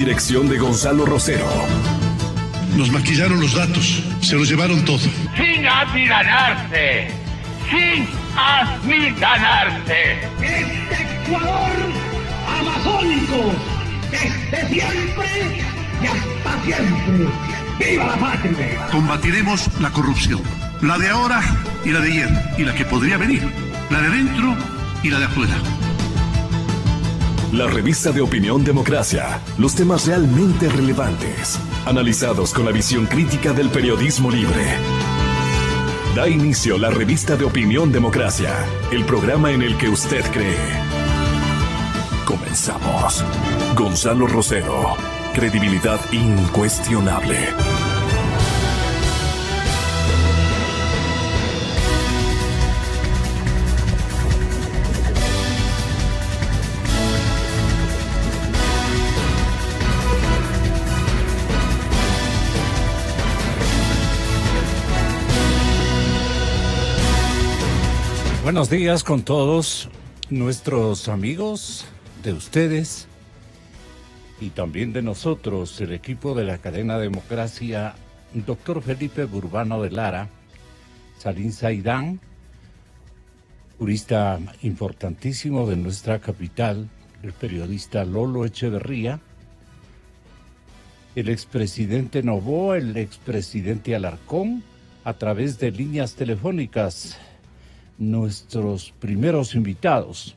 Dirección de Gonzalo Rosero. Nos maquillaron los datos, se los llevaron todo. Sin amilanarse, sin amilanarse. Este Ecuador amazónico, desde siempre y hasta siempre. ¡Viva la patria! Combatiremos la corrupción, la de ahora y la de ayer, y la que podría venir, la de dentro y la de afuera. La revista de opinión Democracia, los temas realmente relevantes, analizados con la visión crítica del periodismo libre. Da inicio la revista de opinión Democracia, el programa en el que usted cree. Comenzamos. Gonzalo Rosero, credibilidad incuestionable. Buenos días con todos nuestros amigos, de ustedes y también de nosotros, el equipo de la cadena Democracia, doctor Felipe Burbano de Lara, Salim Saidán, jurista importantísimo de nuestra capital, el periodista Lolo Echeverría, el expresidente Novoa, el expresidente Alarcón, a través de líneas telefónicas, nuestros primeros invitados,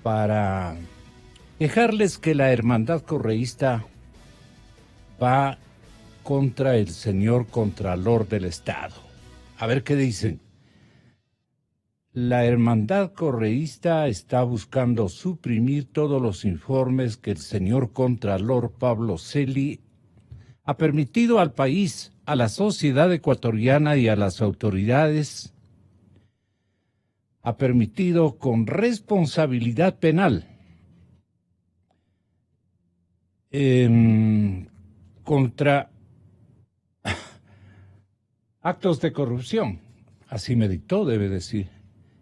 para dejarles que la hermandad correísta va contra el señor Contralor del Estado. A ver qué dicen. La hermandad correísta está buscando suprimir todos los informes que el señor Contralor Pablo Celi ha permitido al país, a la sociedad ecuatoriana y a las autoridades. Ha permitido con responsabilidad penal contra actos de corrupción. Así me dictó, debe decir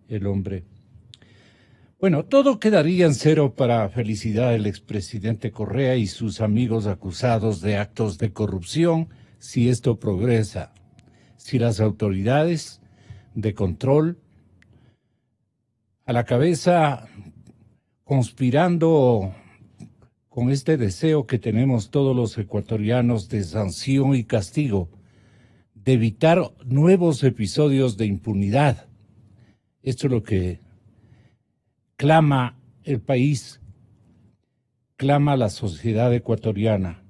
el hombre. Bueno, todo quedaría en cero para felicidad del expresidente Correa y sus amigos acusados de actos de corrupción si esto progresa, si las autoridades de control a la cabeza, conspirando con este deseo que tenemos todos los ecuatorianos de sanción y castigo, de evitar nuevos episodios de impunidad. Esto es lo que clama el país, clama la sociedad ecuatoriana.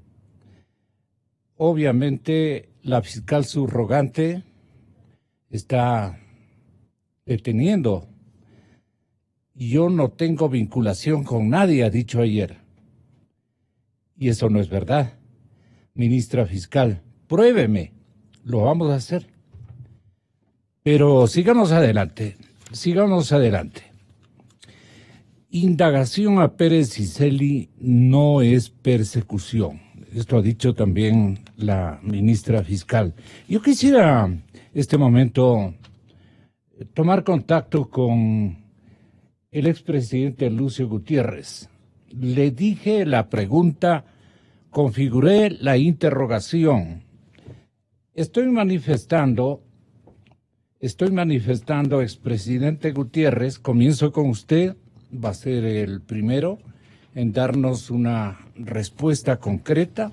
Obviamente, la fiscal subrogante está deteniendo. Yo no tengo vinculación con nadie, ha dicho ayer. Y eso no es verdad. Ministra fiscal, pruébeme, lo vamos a hacer. Pero sigamos adelante. Indagación a Pérez y Celi no es persecución. Esto ha dicho también la ministra fiscal. Yo quisiera, este momento, tomar contacto con el expresidente Lucio Gutiérrez. Le dije la pregunta, configuré la interrogación. Estoy manifestando, expresidente Gutiérrez, comienzo con usted, va a ser el primero en darnos una respuesta concreta.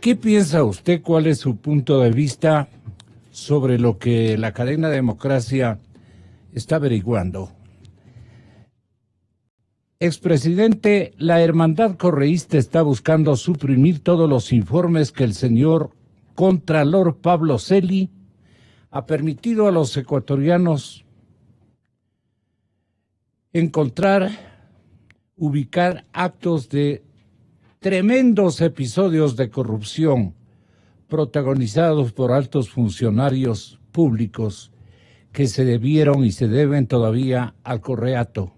¿Qué piensa usted? ¿Cuál es su punto de vista sobre lo que la cadena Democracia está averiguando? Expresidente, la hermandad correísta está buscando suprimir todos los informes que el señor Contralor Pablo Celi ha permitido a los ecuatorianos ubicar actos de tremendos episodios de corrupción protagonizados por altos funcionarios públicos que se debieron y se deben todavía al Correato.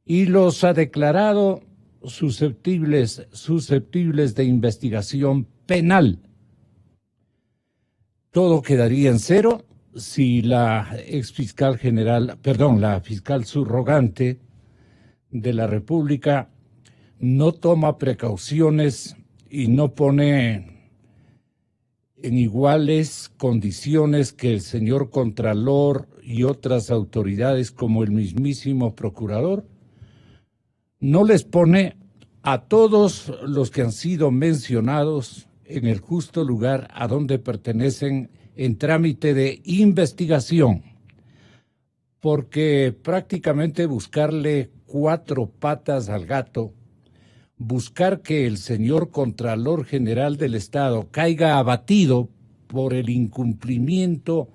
Y los ha declarado susceptibles de investigación penal. Todo quedaría en cero si la la fiscal subrogante de la República no toma precauciones y no pone en iguales condiciones que el señor Contralor y otras autoridades como el mismísimo procurador, no les pone a todos los que han sido mencionados en el justo lugar a donde pertenecen en trámite de investigación, porque prácticamente buscarle 4 patas al gato, buscar que el señor Contralor General del Estado caiga abatido por el incumplimiento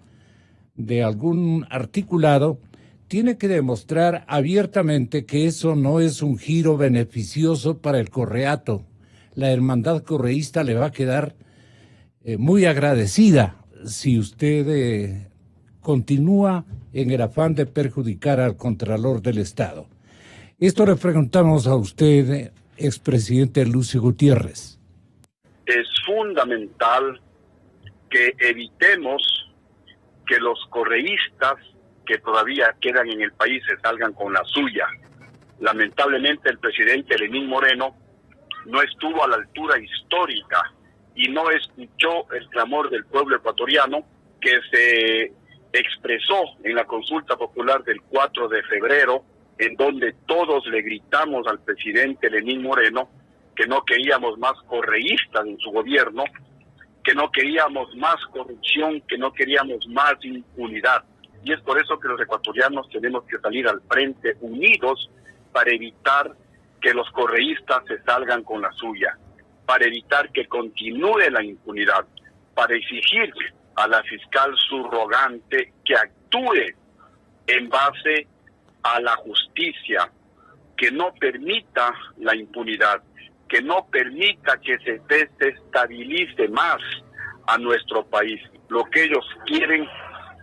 de algún articulado, tiene que demostrar abiertamente que eso no es un giro beneficioso para el correato. La hermandad correísta le va a quedar muy agradecida si usted continúa en el afán de perjudicar al Contralor del Estado. Esto le preguntamos a usted, expresidente Lucio Gutiérrez. Es fundamental que evitemos que los correístas que todavía quedan en el país se salgan con la suya. Lamentablemente el presidente Lenín Moreno no estuvo a la altura histórica y no escuchó el clamor del pueblo ecuatoriano que se expresó en la consulta popular del 4 de febrero, en donde todos le gritamos al presidente Lenín Moreno que no queríamos más correístas en su gobierno, que no queríamos más corrupción, que no queríamos más impunidad. Y es por eso que los ecuatorianos tenemos que salir al frente unidos para evitar que los correístas se salgan con la suya, para evitar que continúe la impunidad, para exigir a la fiscal subrogante que actúe en base a la justicia, que no permita la impunidad, que no permita que se desestabilice más a nuestro país. Lo que ellos quieren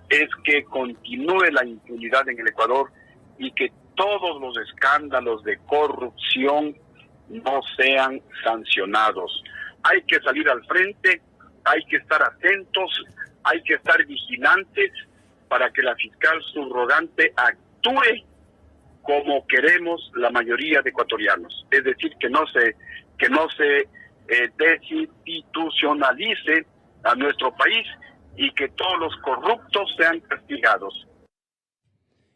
es que continúe la impunidad en el Ecuador y que todos los escándalos de corrupción no sean sancionados. Hay que salir al frente, hay que estar atentos, hay que estar vigilantes para que la fiscal subrogante actúe como queremos la mayoría de ecuatorianos. Es decir, que no se desinstitucionalice a nuestro país y que todos los corruptos sean castigados.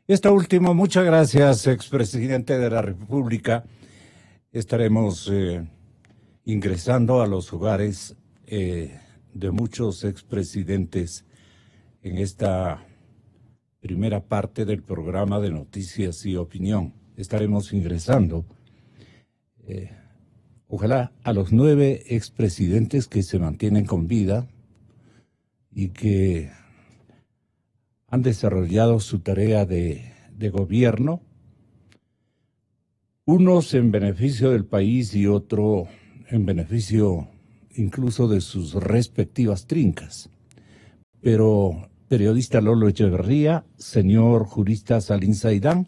Esto último, muchas gracias, expresidente de la República. Estaremos ingresando a los hogares de muchos expresidentes en esta primera parte del programa de Noticias y Opinión. Estaremos ingresando, ojalá, a los 9 expresidentes que se mantienen con vida y que han desarrollado su tarea de gobierno, unos en beneficio del país y otro en beneficio incluso de sus respectivas trincas. Pero, periodista Lolo Echeverría, señor jurista Salim Saidán,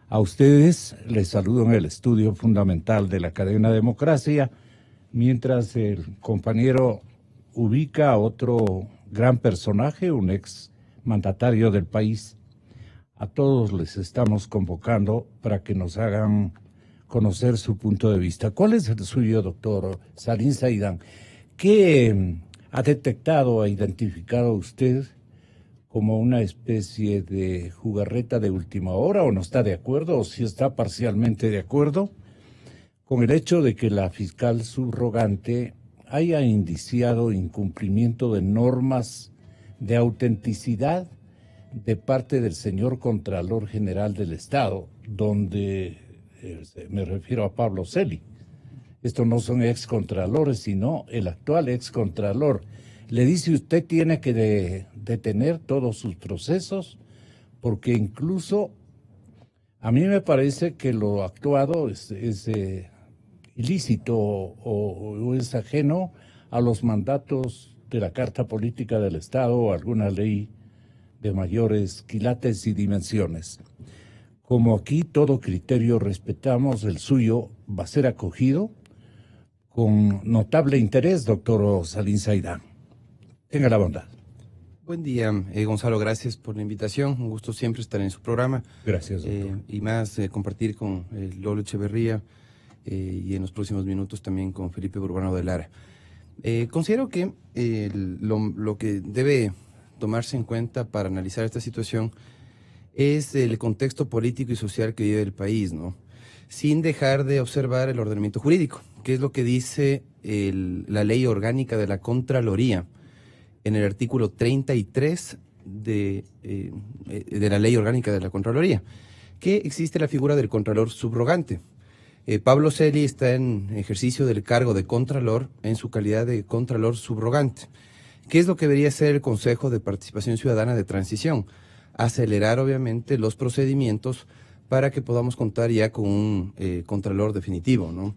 a ustedes les saludo en el estudio fundamental de la cadena Democracia, mientras el compañero ubica a otro gran personaje, un ex mandatario del país. A todos les estamos convocando para que nos hagan conocer su punto de vista. ¿Cuál es el suyo, doctor Salim Saidán? ¿Qué ha detectado, ha identificado usted como una especie de jugarreta de última hora, o no está de acuerdo, o si está parcialmente de acuerdo con el hecho de que la fiscal subrogante haya indiciado incumplimiento de normas de autenticidad de parte del señor Contralor General del Estado, donde me refiero a Pablo Celi? Estos no son excontralores, sino el actual excontralor. Le dice, usted tiene que detener todos sus procesos, porque incluso a mí me parece que lo actuado es ilícito o es ajeno a los mandatos de la Carta Política del Estado o alguna ley de mayores quilates y dimensiones. Como aquí todo criterio respetamos, el suyo va a ser acogido con notable interés, doctor Salim Saidán. Tenga la bondad. Buen día, Gonzalo, gracias por la invitación. Un gusto siempre estar en su programa. Gracias, doctor. Y más compartir con Lolo Echeverría y en los próximos minutos también con Felipe Urbano de Lara. Considero que lo que debe tomarse en cuenta para analizar esta situación es el contexto político y social que vive el país, ¿no? Sin dejar de observar el ordenamiento jurídico, que es lo que dice la ley orgánica de la Contraloría en el artículo 33 de la ley orgánica de la Contraloría, que existe la figura del Contralor subrogante. Pablo Celi está en ejercicio del cargo de Contralor en su calidad de Contralor subrogante. ¿Qué es lo que debería ser el Consejo de Participación Ciudadana de Transición? Acelerar, obviamente, los procedimientos para que podamos contar ya con un Contralor definitivo, ¿no?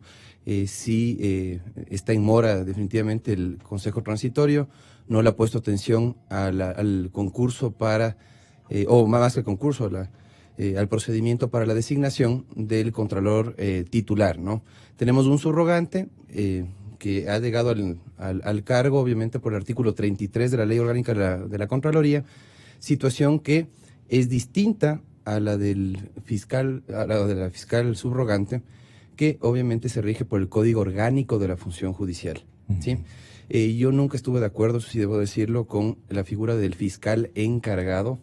Sí está en mora definitivamente el Consejo Transitorio, no le ha puesto atención al concurso para, o más que el concurso, al procedimiento para la designación del Contralor titular, ¿no? Tenemos un subrogante que ha llegado al cargo, obviamente, por el artículo 33 de la Ley Orgánica de la Contraloría, situación que es distinta a la del fiscal, a la de la fiscal subrogante, que obviamente se rige por el Código Orgánico de la Función Judicial, ¿sí? Yo nunca estuve de acuerdo, si debo decirlo, con la figura del fiscal encargado.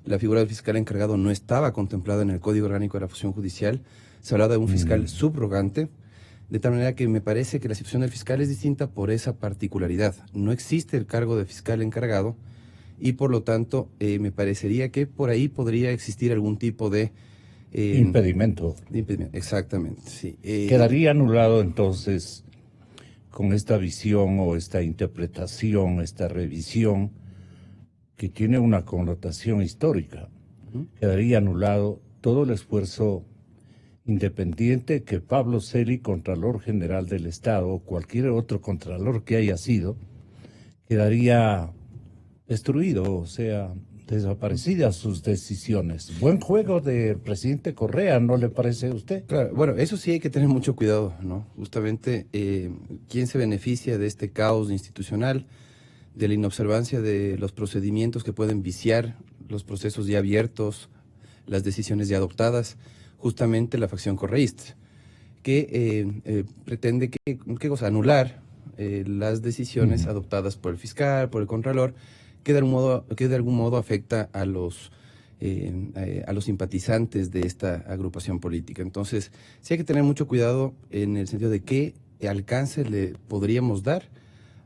La figura del fiscal encargado no estaba contemplada en el Código Orgánico de la Función Judicial. Se hablaba de un fiscal subrogante, de tal manera que me parece que la situación del fiscal es distinta por esa particularidad. No existe el cargo de fiscal encargado y, por lo tanto, me parecería que por ahí podría existir algún tipo de impedimento. Exactamente, sí. Quedaría anulado entonces con esta visión o esta interpretación, esta revisión que tiene una connotación histórica. Quedaría anulado todo el esfuerzo independiente que Pablo Celi, Contralor General del Estado, o cualquier otro Contralor que haya sido, quedaría destruido, o sea, desaparecidas sus decisiones. Buen juego del presidente Correa, ¿no le parece a usted? Claro, bueno, eso sí hay que tener mucho cuidado, ¿no? Justamente, ¿quién se beneficia de este caos institucional, de la inobservancia de los procedimientos que pueden viciar los procesos ya abiertos, las decisiones ya adoptadas? Justamente la facción correísta, que pretende ¿qué cosa? Anular las decisiones adoptadas por el fiscal, por el contralor, que de algún modo afecta a los simpatizantes de esta agrupación política. Entonces, sí hay que tener mucho cuidado en el sentido de qué alcance le podríamos dar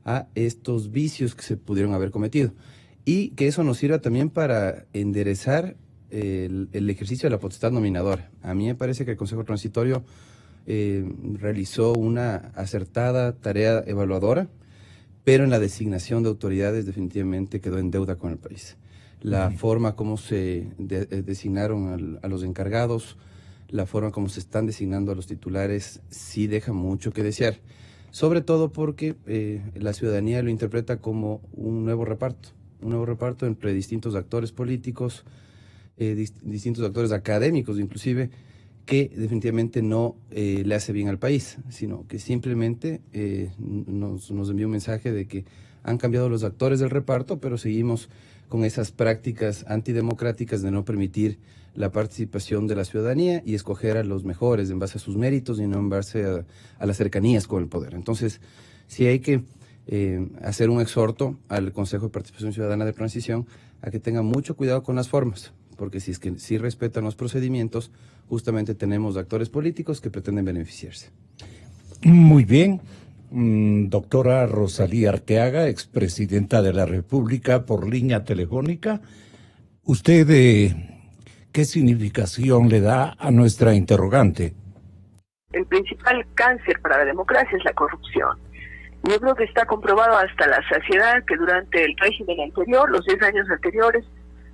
a estos vicios que se pudieron haber cometido, y que eso nos sirva también para enderezar el ejercicio de la potestad nominadora. A mí me parece que el Consejo Transitorio realizó una acertada tarea evaluadora, pero en la designación de autoridades definitivamente quedó en deuda con el país. La forma como se designaron a los encargados, la forma como se están designando a los titulares, sí deja mucho que desear. Sobre todo porque la ciudadanía lo interpreta como un nuevo reparto entre distintos actores políticos, distintos actores académicos inclusive, que definitivamente no le hace bien al país, sino que simplemente nos envió un mensaje de que han cambiado los actores del reparto, pero seguimos con esas prácticas antidemocráticas de no permitir la participación de la ciudadanía y escoger a los mejores en base a sus méritos y no en base a las cercanías con el poder. Entonces, sí hay que hacer un exhorto al Consejo de Participación Ciudadana de Transición a que tenga mucho cuidado con las formas, porque si es que sí respetan los procedimientos, justamente tenemos actores políticos que pretenden beneficiarse. Muy bien. Doctora Rosalía Arteaga, expresidenta de la República por línea telefónica, ¿usted qué significación le da a nuestra interrogante? El principal cáncer para la democracia es la corrupción. Yo creo que está comprobado hasta la saciedad que durante el régimen anterior, los 10 años anteriores,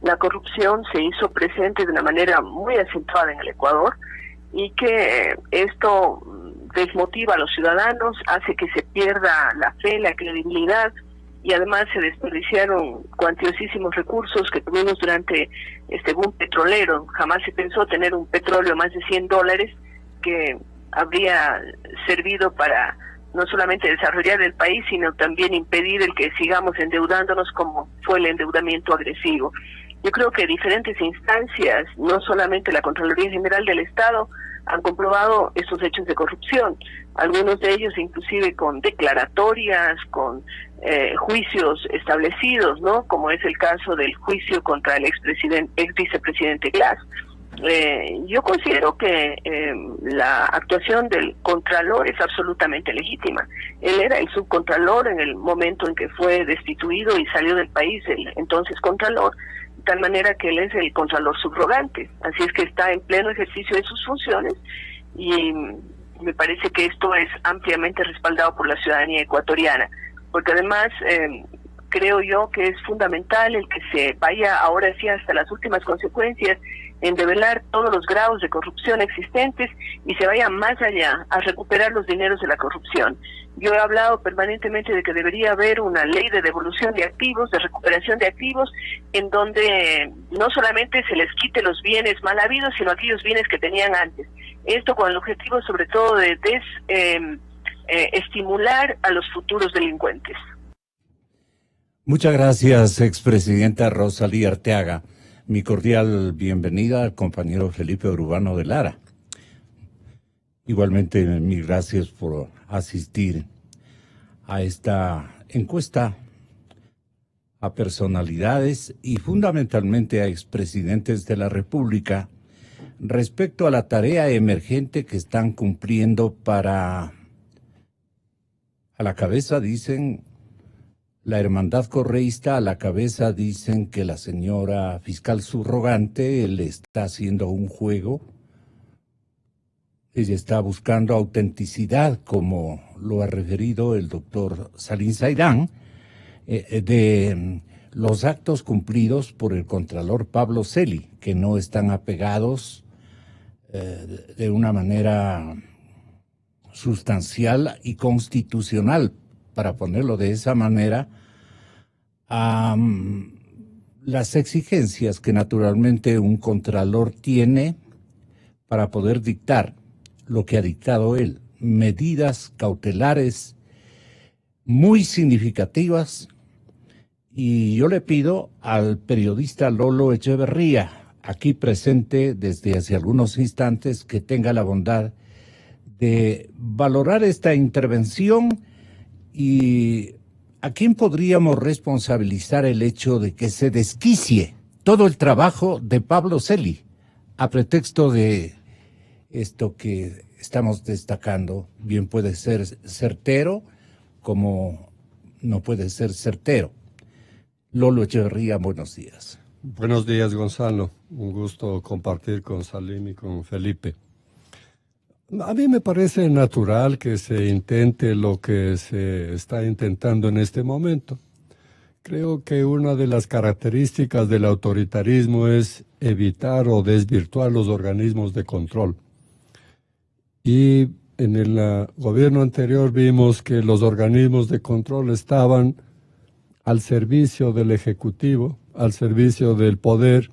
la corrupción se hizo presente de una manera muy acentuada en el Ecuador, y que esto desmotiva a los ciudadanos, hace que se pierda la fe, la credibilidad, y además se desperdiciaron cuantiosísimos recursos que tuvimos durante este boom petrolero. Jamás se pensó tener un petróleo más de $100 que habría servido para no solamente desarrollar el país, sino también impedir el que sigamos endeudándonos como fue el endeudamiento agresivo. Yo creo que diferentes instancias, no solamente la Contraloría General del Estado, han comprobado estos hechos de corrupción, algunos de ellos inclusive con declaratorias, con juicios establecidos, ¿no? Como es el caso del juicio contra el ex vicepresidente Glass. Yo considero que la actuación del Contralor es absolutamente legítima. Él era el subcontralor en el momento en que fue destituido y salió del país el entonces Contralor, de tal manera que él es el Contralor subrogante. Así es que está en pleno ejercicio de sus funciones y me parece que esto es ampliamente respaldado por la ciudadanía ecuatoriana, porque además creo yo que es fundamental el que se vaya ahora sí hasta las últimas consecuencias en develar todos los grados de corrupción existentes y se vaya más allá a recuperar los dineros de la corrupción. Yo he hablado permanentemente de que debería haber una ley de devolución de activos, de recuperación de activos, en donde no solamente se les quite los bienes mal habidos, sino aquellos bienes que tenían antes. Esto con el objetivo sobre todo de estimular a los futuros delincuentes. Muchas gracias, expresidenta Rosalía Arteaga. Mi cordial bienvenida al compañero Felipe Urbano de Lara. Igualmente, mil gracias por asistir a esta encuesta a personalidades y fundamentalmente a expresidentes de la República respecto a la tarea emergente que están cumpliendo a la cabeza, dicen, la hermandad correísta, a la cabeza dicen que la señora fiscal subrogante le está haciendo un juego. Ella está buscando autenticidad, como lo ha referido el doctor Salim Saidán, de los actos cumplidos por el contralor Pablo Celi, que no están apegados de una manera sustancial y constitucional, para ponerlo de esa manera, a las exigencias que naturalmente un contralor tiene para poder dictar lo que ha dictado él, medidas cautelares muy significativas. Y yo le pido al periodista Lolo Echeverría, aquí presente desde hace algunos instantes, que tenga la bondad de valorar esta intervención. ¿Y a quién podríamos responsabilizar el hecho de que se desquicie todo el trabajo de Pablo Celi a pretexto de esto que estamos destacando? Bien puede ser certero como no puede ser certero. Lolo Echeverría, buenos días. Buenos días, Gonzalo. Un gusto compartir con Salim y con Felipe. A mí me parece natural que se intente lo que se está intentando en este momento. Creo que una de las características del autoritarismo es evitar o desvirtuar los organismos de control. Y en el gobierno anterior vimos que los organismos de control estaban al servicio del Ejecutivo, al servicio del poder,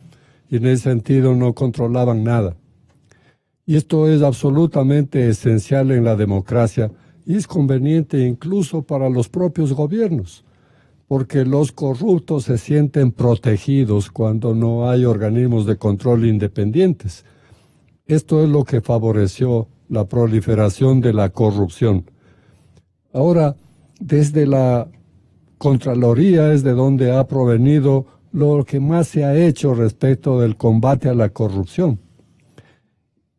y en ese sentido no controlaban nada. Y esto es absolutamente esencial en la democracia y es conveniente incluso para los propios gobiernos, porque los corruptos se sienten protegidos cuando no hay organismos de control independientes. Esto es lo que favoreció la proliferación de la corrupción. Ahora, desde la Contraloría es de donde ha provenido lo que más se ha hecho respecto del combate a la corrupción.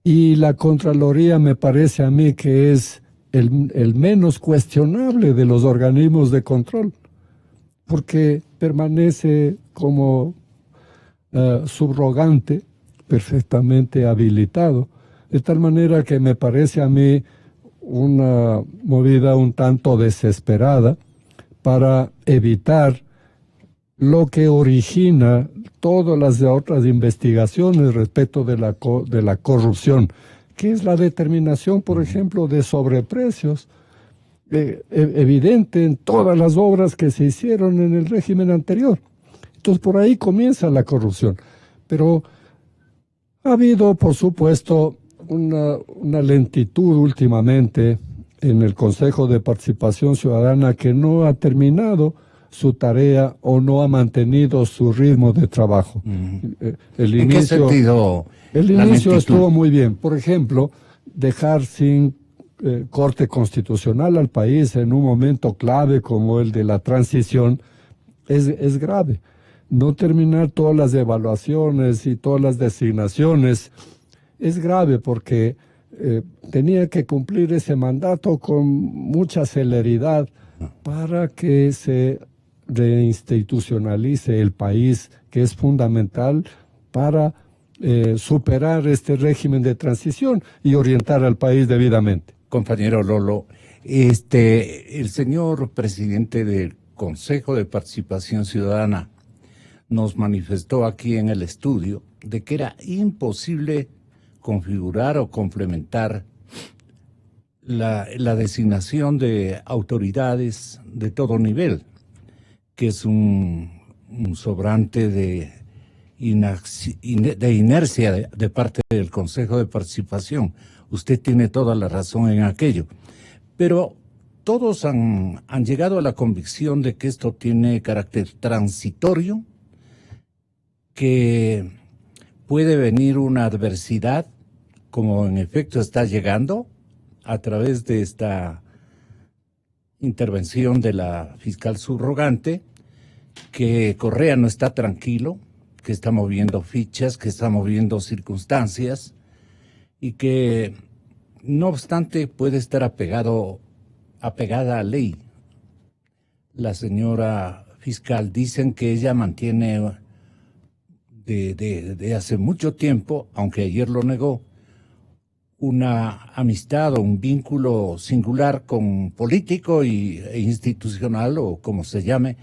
Y la Contraloría me parece a mí que es el menos cuestionable de los organismos de control, porque permanece como subrogante, perfectamente habilitado, de tal manera que me parece a mí una movida un tanto desesperada para evitar lo que origina todas las otras investigaciones respecto de la corrupción, que es la determinación, por ejemplo, de sobreprecios, evidente en todas las obras que se hicieron en el régimen anterior. Entonces, por ahí comienza la corrupción. Pero ha habido, por supuesto, una lentitud últimamente en el Consejo de Participación Ciudadana que no ha terminado su tarea o no ha mantenido su ritmo de trabajo. ¿En qué sentido? El inicio estuvo muy bien. Por ejemplo, dejar sin corte constitucional al país en un momento clave como el de la transición es grave. No terminar todas las evaluaciones y todas las designaciones es grave porque tenía que cumplir ese mandato con mucha celeridad para que se reinstitucionalice el país, que es fundamental para superar este régimen de transición y orientar al país debidamente. Compañero Lolo, el señor presidente del Consejo de Participación Ciudadana nos manifestó aquí en el estudio de que era imposible configurar o complementar la designación de autoridades de todo nivel, que es un sobrante de inercia de parte del Consejo de Participación. Usted tiene toda la razón en aquello, pero todos han llegado a la convicción de que esto tiene carácter transitorio, que puede venir una adversidad, como en efecto está llegando a través de esta intervención de la fiscal subrogante, que Correa no está tranquilo, que está moviendo fichas, que está moviendo circunstancias y que, no obstante, puede estar apegada a ley. La señora fiscal dicen que ella mantiene de hace mucho tiempo, aunque ayer lo negó, una amistad o un vínculo singular con político e institucional, o como se llame,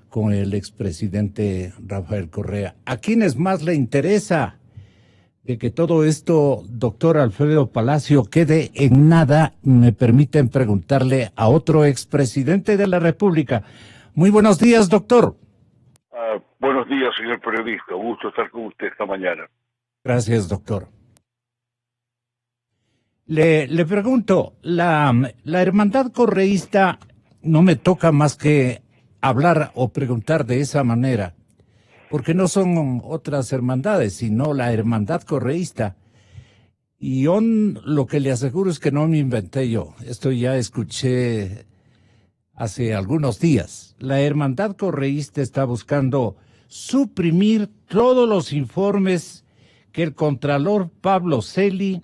con el expresidente Rafael Correa. ¿A quiénes más le interesa de que todo esto, doctor Alfredo Palacio, quede en nada? Me permiten preguntarle a otro expresidente de la República. Muy buenos días, doctor. Buenos días, señor periodista. Gusto estar con usted esta mañana. Gracias, doctor. Le pregunto, la hermandad correísta, no me toca más que hablar o preguntar de esa manera, porque no son otras hermandades, sino la hermandad correísta. Y lo que le aseguro es que no me inventé yo. Esto ya escuché hace algunos días. La hermandad correísta está buscando suprimir todos los informes que el contralor Pablo Celi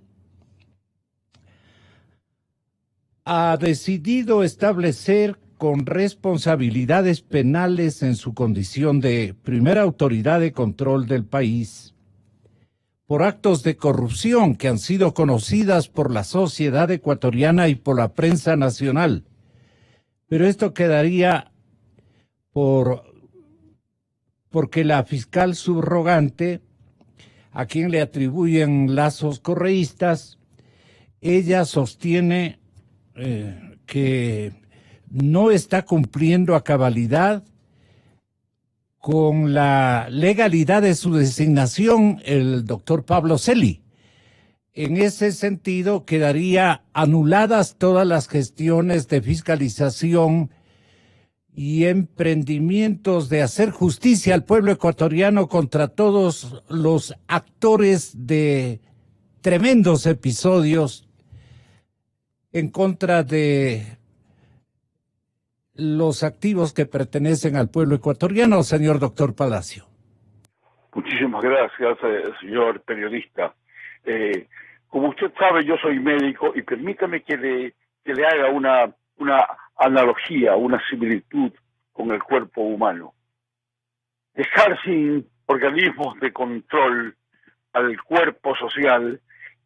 ha decidido establecer con responsabilidades penales en su condición de primera autoridad de control del país por actos de corrupción que han sido conocidas por la sociedad ecuatoriana y por la prensa nacional. Pero esto quedaría porque la fiscal subrogante, a quien le atribuyen lazos correístas, ella sostiene que no está cumpliendo a cabalidad con la legalidad de su designación el doctor Pablo Celi. En ese sentido, quedaría anuladas todas las gestiones de fiscalización y emprendimientos de hacer justicia al pueblo ecuatoriano contra todos los actores de tremendos episodios en contra de los activos que pertenecen al pueblo ecuatoriano, señor doctor Palacio. Muchísimas gracias, señor periodista. Como usted sabe, yo soy médico y permítame que le haga una analogía, una similitud con el cuerpo humano. Dejar sin organismos de control al cuerpo social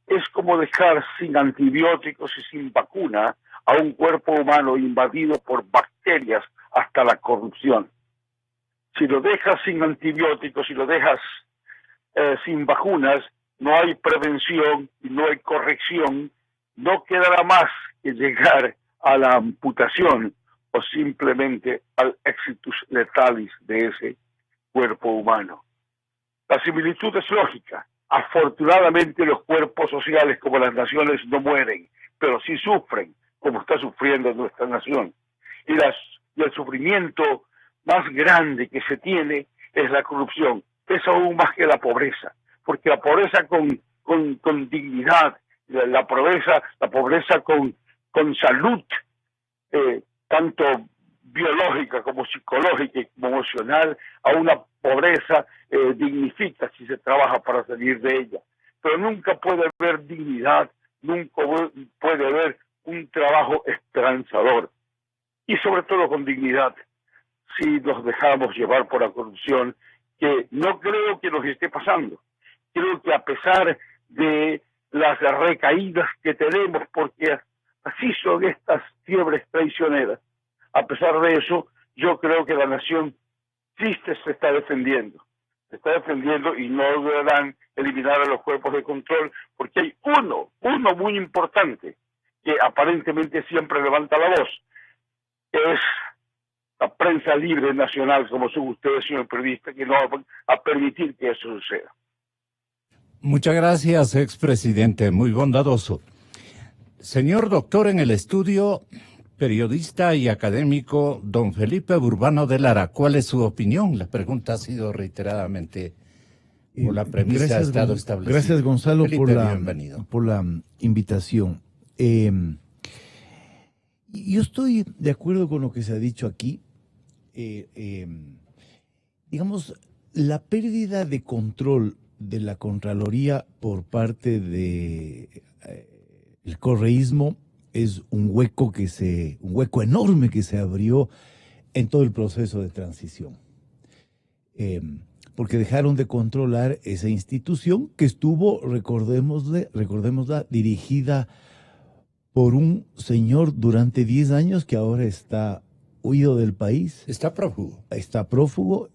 es como dejar sin antibióticos y sin vacuna a un cuerpo humano invadido por bacterias hasta la corrupción. Si lo dejas sin antibióticos, si lo dejas sin vacunas, no hay prevención y no hay corrección, no quedará más que llegar a la amputación o simplemente al exitus letalis de ese cuerpo humano. La similitud es lógica. Afortunadamente los cuerpos sociales como las naciones no mueren, pero sí sufren, como está sufriendo nuestra nación. Y el sufrimiento más grande que se tiene es la corrupción. Es aún más que la pobreza, porque la pobreza con dignidad la pobreza con salud, tanto biológica como psicológica y como emocional, a una pobreza dignifica si se trabaja para salir de ella. Pero nunca puede haber dignidad, nunca puede haber un trabajo esperanzador, y sobre todo con dignidad, si nos dejamos llevar por la corrupción, que no creo que nos esté pasando. Creo que a pesar de las recaídas que tenemos, porque así son estas fiebres traicioneras, a pesar de eso, yo creo que la nación sí se está defendiendo. Se está defendiendo y no lograrán eliminar a los cuerpos de control, porque hay uno muy importante, que aparentemente siempre levanta la voz, que es la prensa libre nacional, como son ustedes, señor periodista, que no van a permitir que eso suceda. Muchas gracias, expresidente, muy bondadoso. Señor doctor en el estudio, periodista y académico, don Felipe Burbano de Lara, ¿cuál es su opinión? La pregunta ha sido reiteradamente, o la premisa ha estado establecida. Gracias, Gonzalo, Felipe, por la invitación. Yo estoy de acuerdo con lo que se ha dicho aquí. Digamos, la pérdida de control de la Contraloría por parte de el correísmo es un hueco enorme que se abrió en todo el proceso de transición. Porque dejaron de controlar esa institución que estuvo, recordémosla, dirigida por un señor durante 10 años que ahora está huido del país. Está prófugo. Está prófugo,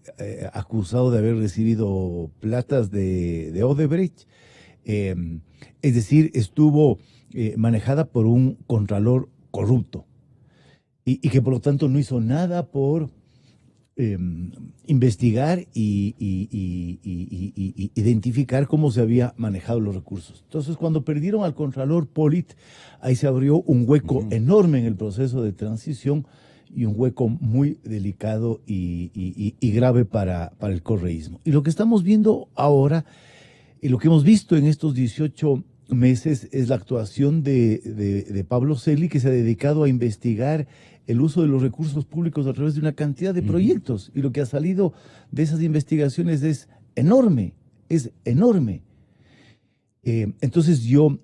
acusado de haber recibido platas de Odebrecht. Es decir, estuvo manejada por un contralor corrupto y que por lo tanto no hizo nada por investigar y identificar cómo se había manejado los recursos. Entonces, cuando perdieron al contralor Polit, ahí se abrió un hueco enorme en el proceso de transición y un hueco muy delicado y grave para el correísmo. Y lo que estamos viendo ahora, y lo que hemos visto en estos 18 meses, es la actuación de Pablo Celi, que se ha dedicado a investigar el uso de los recursos públicos a través de una cantidad de proyectos. Y lo que ha salido de esas investigaciones es enorme, es enorme. Entonces yo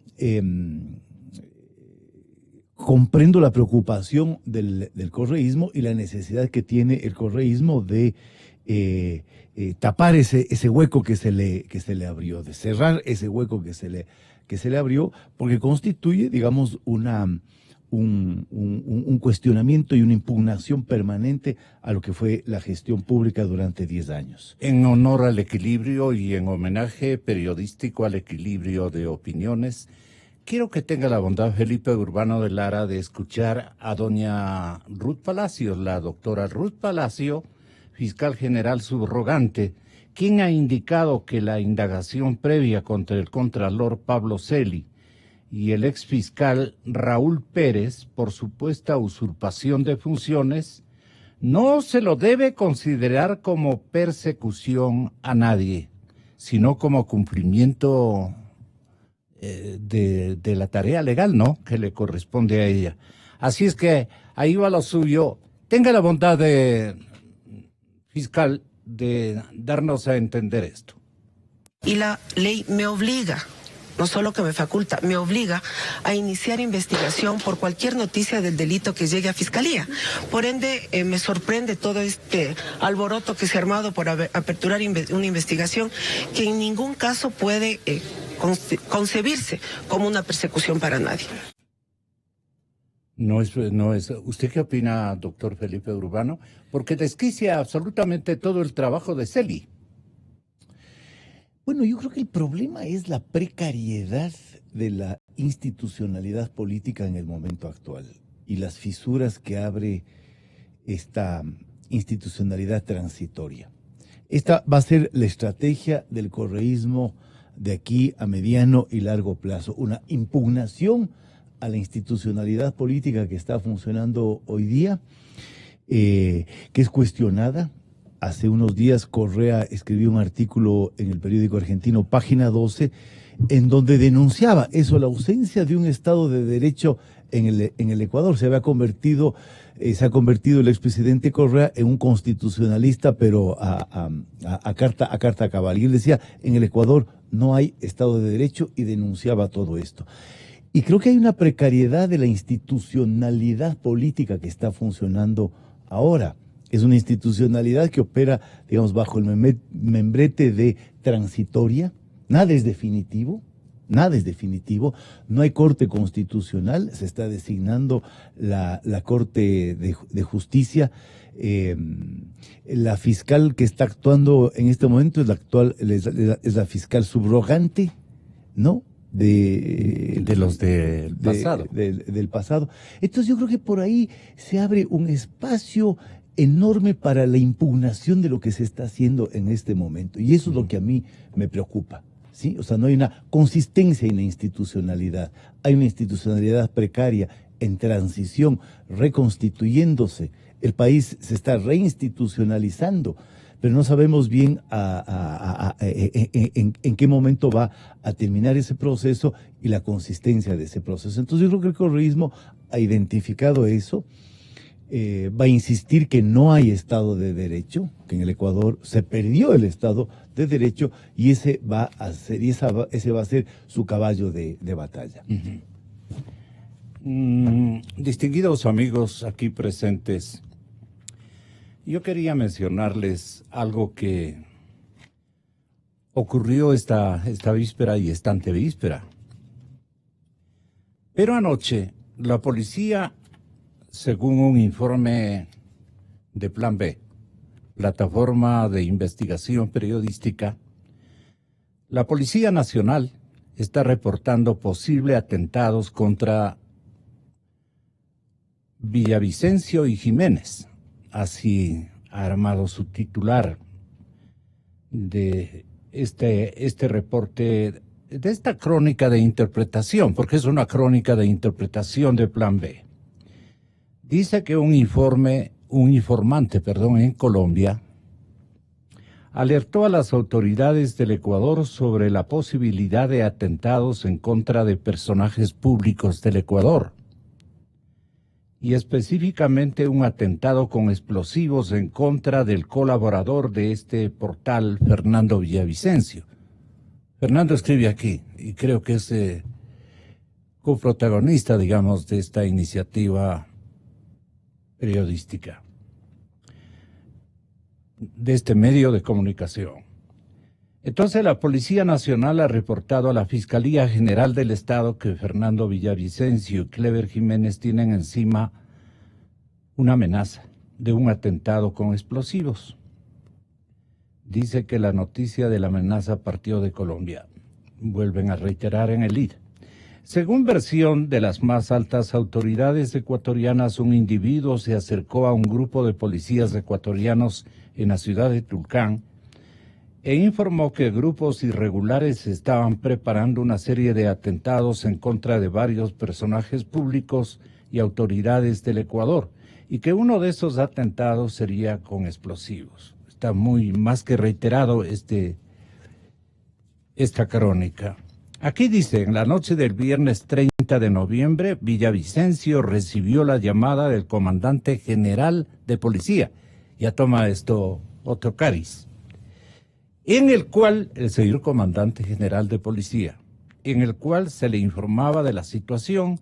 comprendo la preocupación del correísmo y la necesidad que tiene el correísmo de tapar ese hueco que se le abrió, de cerrar ese hueco que se le abrió, porque constituye, digamos, un cuestionamiento y una impugnación permanente a lo que fue la gestión pública durante 10 años. En honor al equilibrio y en homenaje periodístico al equilibrio de opiniones, quiero que tenga la bondad, Felipe Burbano de Lara, de escuchar a doña Ruth Palacios, la doctora Ruth Palacio, fiscal general subrogante, quien ha indicado que la indagación previa contra el contralor Pablo Celi y el exfiscal Raúl Pérez por supuesta usurpación de funciones no se lo debe considerar como persecución a nadie, sino como cumplimiento de la tarea legal, ¿no?, que le corresponde a ella. Así es que ahí va lo suyo. Tenga la bondad de, fiscal, de darnos a entender esto. Y la ley me obliga, no solo que me faculta, me obliga a iniciar investigación por cualquier noticia del delito que llegue a Fiscalía. Por ende, me sorprende todo este alboroto que se ha armado por aperturar una investigación que en ningún caso puede concebirse como una persecución para nadie. No es. ¿Usted qué opina, doctor Felipe Urbano? Porque desquicia absolutamente todo el trabajo de Celi. Bueno, yo creo que el problema es la precariedad de la institucionalidad política en el momento actual y las fisuras que abre esta institucionalidad transitoria. Esta va a ser la estrategia del correísmo de aquí a mediano y largo plazo, una impugnación a la institucionalidad política que está funcionando hoy día, que es cuestionada. Hace unos días Correa escribió un artículo en el periódico argentino Página 12, en donde denunciaba eso, la ausencia de un Estado de Derecho en el Ecuador. Se ha convertido el expresidente Correa en un constitucionalista, pero a carta cabal. Y él decía, en el Ecuador no hay Estado de Derecho, y denunciaba todo esto. Y creo que hay una precariedad de la institucionalidad política que está funcionando ahora. Es una institucionalidad que opera, digamos, bajo el membrete de transitoria. Nada es definitivo. Nada es definitivo, no hay corte constitucional, se está designando la Corte de Justicia. La fiscal que está actuando en este momento es la fiscal subrogante, ¿no? De los del pasado. Del pasado. Entonces yo creo que por ahí se abre un espacio enorme para la impugnación de lo que se está haciendo en este momento. Y eso es lo que a mí me preocupa. ¿Sí? O sea, no hay una consistencia en la institucionalidad. Hay una institucionalidad precaria, en transición, reconstituyéndose. El país se está reinstitucionalizando, pero no sabemos bien en qué momento va a terminar ese proceso y la consistencia de ese proceso. Entonces yo creo que el correísmo ha identificado eso. Va a insistir que no hay Estado de Derecho, que en el Ecuador se perdió el Estado de Derecho, y ese va a ser su caballo de batalla. Distinguidos amigos aquí presentes, yo quería mencionarles algo que ocurrió esta víspera y esta antevíspera. Pero anoche la policía, según un informe de Plan B, plataforma de investigación periodística, la Policía Nacional está reportando posibles atentados contra Villavicencio y Jiménez. Así ha armado su titular de este reporte, de esta crónica de interpretación, porque es una crónica de interpretación de Plan B. Dice que un informante en Colombia alertó a las autoridades del Ecuador sobre la posibilidad de atentados en contra de personajes públicos del Ecuador, y específicamente un atentado con explosivos en contra del colaborador de este portal, Fernando Villavicencio. Fernando escribe aquí, y creo que es coprotagonista, digamos, de esta iniciativa periodística, de este medio de comunicación. Entonces la Policía Nacional ha reportado a la Fiscalía General del Estado que Fernando Villavicencio y Clever Jiménez tienen encima una amenaza de un atentado con explosivos. Dice que la noticia de la amenaza partió de Colombia. Vuelven a reiterar en el ID. Según versión de las más altas autoridades ecuatorianas, un individuo se acercó a un grupo de policías ecuatorianos en la ciudad de Tulcán e informó que grupos irregulares estaban preparando una serie de atentados en contra de varios personajes públicos y autoridades del Ecuador, y que uno de esos atentados sería con explosivos. Está muy más que reiterado esta crónica. Aquí dice, en la noche del viernes 30 de noviembre, Villavicencio recibió la llamada del comandante general de policía. Ya toma esto Otto Cáriz. En el cual, el señor comandante general de policía, en el cual se le informaba de la situación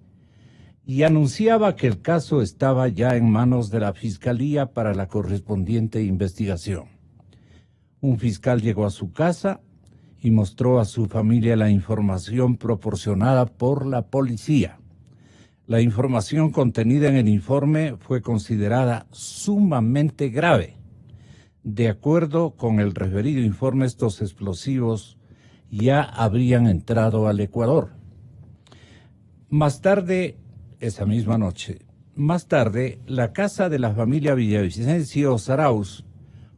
y anunciaba que el caso estaba ya en manos de la Fiscalía para la correspondiente investigación. Un fiscal llegó a su casa y mostró a su familia la información proporcionada por la policía. La información contenida en el informe fue considerada sumamente grave. De acuerdo con el referido informe, estos explosivos ya habrían entrado al Ecuador. Más tarde, esa misma noche, la casa de la familia Villavicencio Zarauz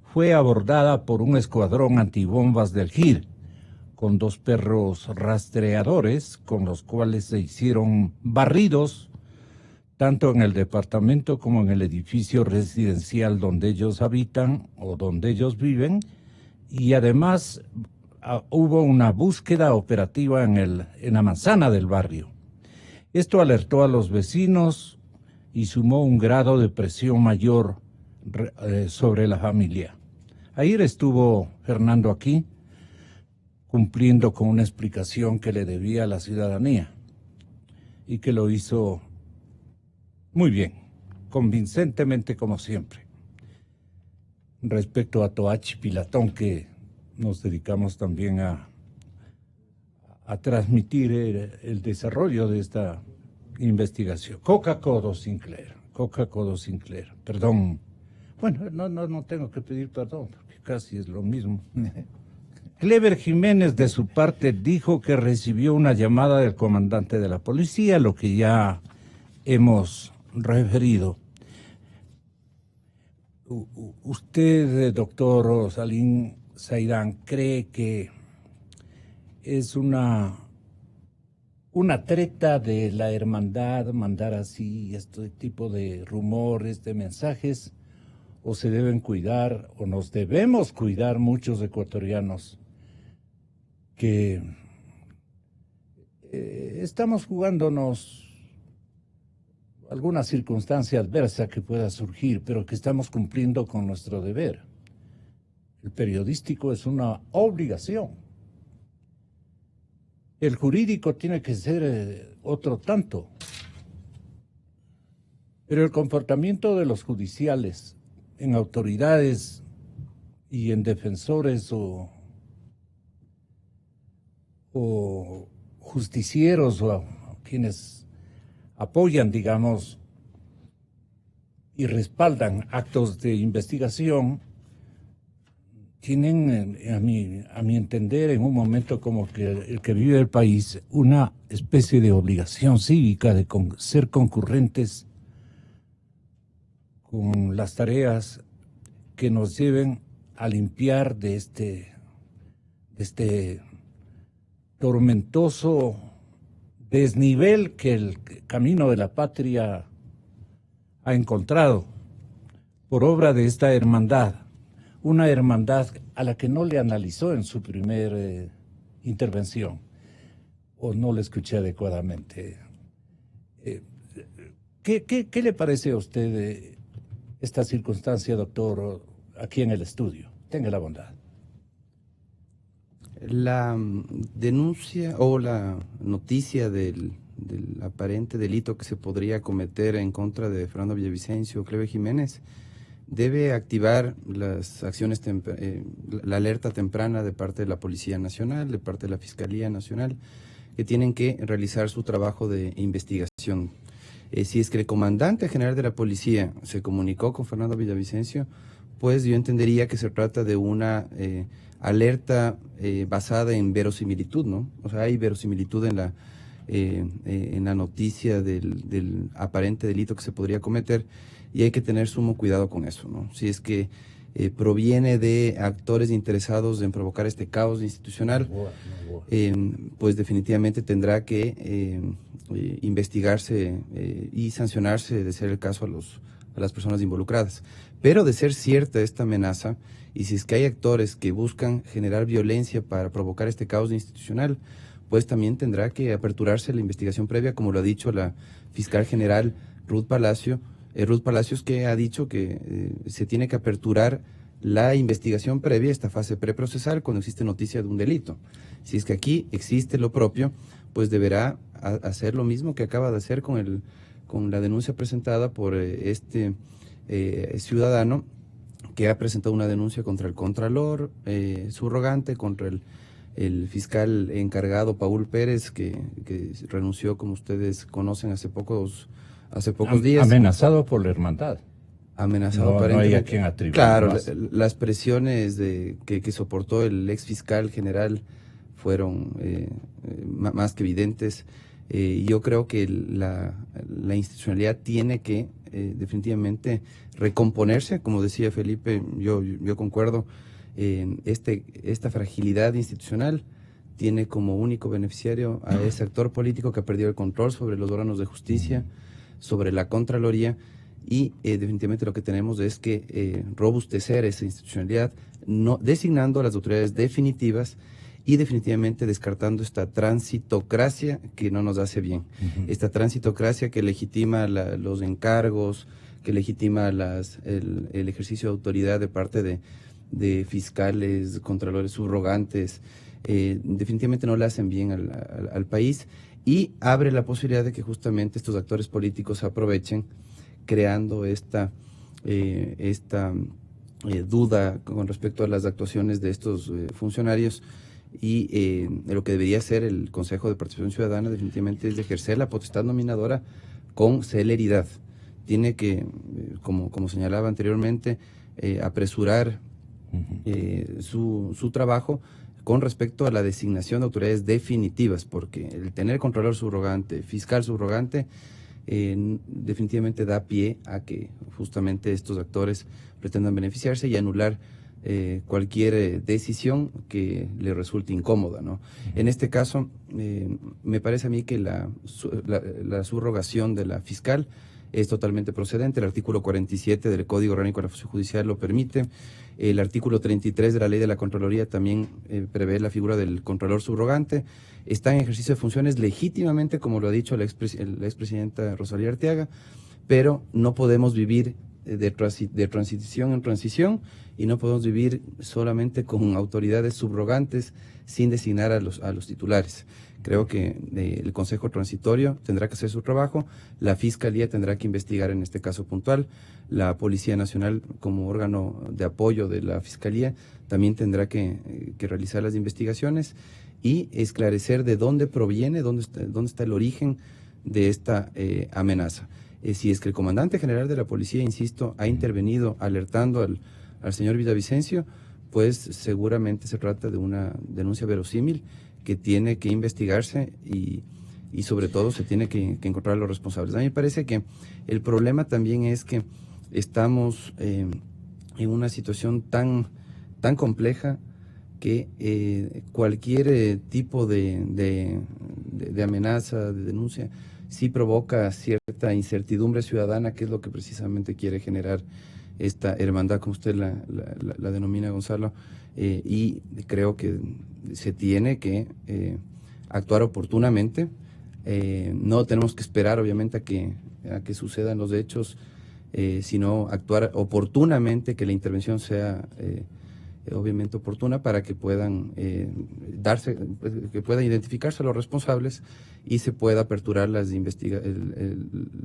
fue abordada por un escuadrón antibombas del GIR, con 2 perros rastreadores, con los cuales se hicieron barridos, tanto en el departamento como en el edificio residencial donde ellos habitan o donde ellos viven, y además hubo una búsqueda operativa en la manzana del barrio. Esto alertó a los vecinos y sumó un grado de presión mayor sobre la familia. Ayer estuvo Fernando aquí, cumpliendo con una explicación que le debía a la ciudadanía y que lo hizo muy bien, convincentemente como siempre. Respecto a Toachi Pilatón, que nos dedicamos también a transmitir el desarrollo de esta investigación. Coca-Codo Sinclair, perdón. Bueno, no tengo que pedir perdón, porque casi es lo mismo. Clever Jiménez, de su parte, dijo que recibió una llamada del comandante de la policía, lo que ya hemos referido. Usted, doctor Salim Saidán, ¿cree que es una treta de la hermandad mandar así este tipo de rumores, de mensajes, o se deben cuidar, o nos debemos cuidar muchos ecuatorianos que estamos jugándonos alguna circunstancia adversa que pueda surgir, pero que estamos cumpliendo con nuestro deber? El periodístico es una obligación. El jurídico tiene que ser otro tanto. Pero el comportamiento de los judiciales en autoridades y en defensores o justicieros o quienes apoyan, digamos, y respaldan actos de investigación, tienen, a mi entender, en un momento como que el que vive el país, una especie de obligación cívica de ser concurrentes con las tareas que nos lleven a limpiar de este tormentoso desnivel que el camino de la patria ha encontrado por obra de esta hermandad. Una hermandad a la que no le analizó en su primer intervención, o no le escuché adecuadamente. ¿Qué le parece a usted esta circunstancia, doctor, aquí en el estudio? Tenga la bondad. La denuncia o la noticia del aparente delito que se podría cometer en contra de Fernando Villavicencio o Clever Jiménez debe activar las acciones, la alerta temprana de parte de la Policía Nacional, de parte de la Fiscalía Nacional, que tienen que realizar su trabajo de investigación. Si es que el comandante general de la policía se comunicó con Fernando Villavicencio, pues yo entendería que se trata de una alerta basada en verosimilitud, ¿no? O sea, hay verosimilitud en la noticia del aparente delito que se podría cometer, y hay que tener sumo cuidado con eso, ¿no? Si es que proviene de actores interesados en provocar este caos institucional, pues definitivamente tendrá que investigarse y sancionarse, de ser el caso, a las personas involucradas. Pero de ser cierta esta amenaza, y si es que hay actores que buscan generar violencia para provocar este caos institucional, pues también tendrá que aperturarse la investigación previa, como lo ha dicho la fiscal general Ruth Palacios, que ha dicho que se tiene que aperturar la investigación previa, esta fase preprocesal, cuando existe noticia de un delito. Si es que aquí existe lo propio, pues deberá hacer lo mismo que acaba de hacer con la denuncia presentada por este ciudadano, que ha presentado una denuncia contra el contralor subrogante, contra el fiscal encargado Paul Pérez, que renunció, como ustedes conocen, hace pocos días. Amenazado por la hermandad. Amenazado no hay a quien atribuir. Claro, las presiones que soportó el ex fiscal general fueron más que evidentes. Yo creo que la institucionalidad tiene que definitivamente recomponerse, como decía Felipe, yo concuerdo. Esta fragilidad institucional tiene como único beneficiario a ese actor político que ha perdido el control sobre los órganos de justicia, sobre la Contraloría, y definitivamente lo que tenemos es que robustecer esa institucionalidad, designando a las autoridades definitivas y definitivamente descartando esta transitocracia que no nos hace bien. Esta transitocracia que legitima los encargos, que legitima el ejercicio de autoridad de parte de fiscales, contralores subrogantes, definitivamente no le hacen bien al país, y abre la posibilidad de que justamente estos actores políticos aprovechen creando esta duda con respecto a las actuaciones de estos funcionarios, y lo que debería ser el Consejo de Participación Ciudadana definitivamente es de ejercer la potestad nominadora con celeridad. Tiene que, como señalaba anteriormente, apresurar su trabajo con respecto a la designación de autoridades definitivas, porque el tener contralor subrogante, fiscal subrogante, definitivamente da pie a que justamente estos actores pretendan beneficiarse y anular cualquier decisión que le resulte incómoda, ¿no? En este caso, me parece a mí que la subrogación de la fiscal es totalmente procedente. El artículo 47 del Código Orgánico de la Función Judicial lo permite. El artículo 33 de la Ley de la Contraloría también prevé la figura del contralor subrogante. Está en ejercicio de funciones legítimamente, como lo ha dicho la expresidenta Rosalía Arteaga, pero no podemos vivir de transición en transición, y no podemos vivir solamente con autoridades subrogantes sin designar a los titulares. Creo que el Consejo Transitorio tendrá que hacer su trabajo, la Fiscalía tendrá que investigar en este caso puntual, la Policía Nacional como órgano de apoyo de la Fiscalía también tendrá que realizar las investigaciones y esclarecer de dónde proviene, dónde está el origen de esta amenaza. Si es que el comandante general de la policía, insisto, ha intervenido alertando al señor Villavicencio, pues seguramente se trata de una denuncia verosímil que tiene que investigarse y sobre todo se tiene que encontrar a los responsables. A mí me parece que el problema también es que estamos en una situación tan compleja que cualquier tipo de amenaza, de denuncia, sí provoca cierta incertidumbre ciudadana, que es lo que precisamente quiere generar esta hermandad, como usted la denomina, Gonzalo, y creo que se tiene que actuar oportunamente. No tenemos que esperar, obviamente, a que sucedan los hechos, sino actuar oportunamente, que la intervención sea obviamente oportuna para que puedan que puedan identificarse a los responsables y se pueda aperturar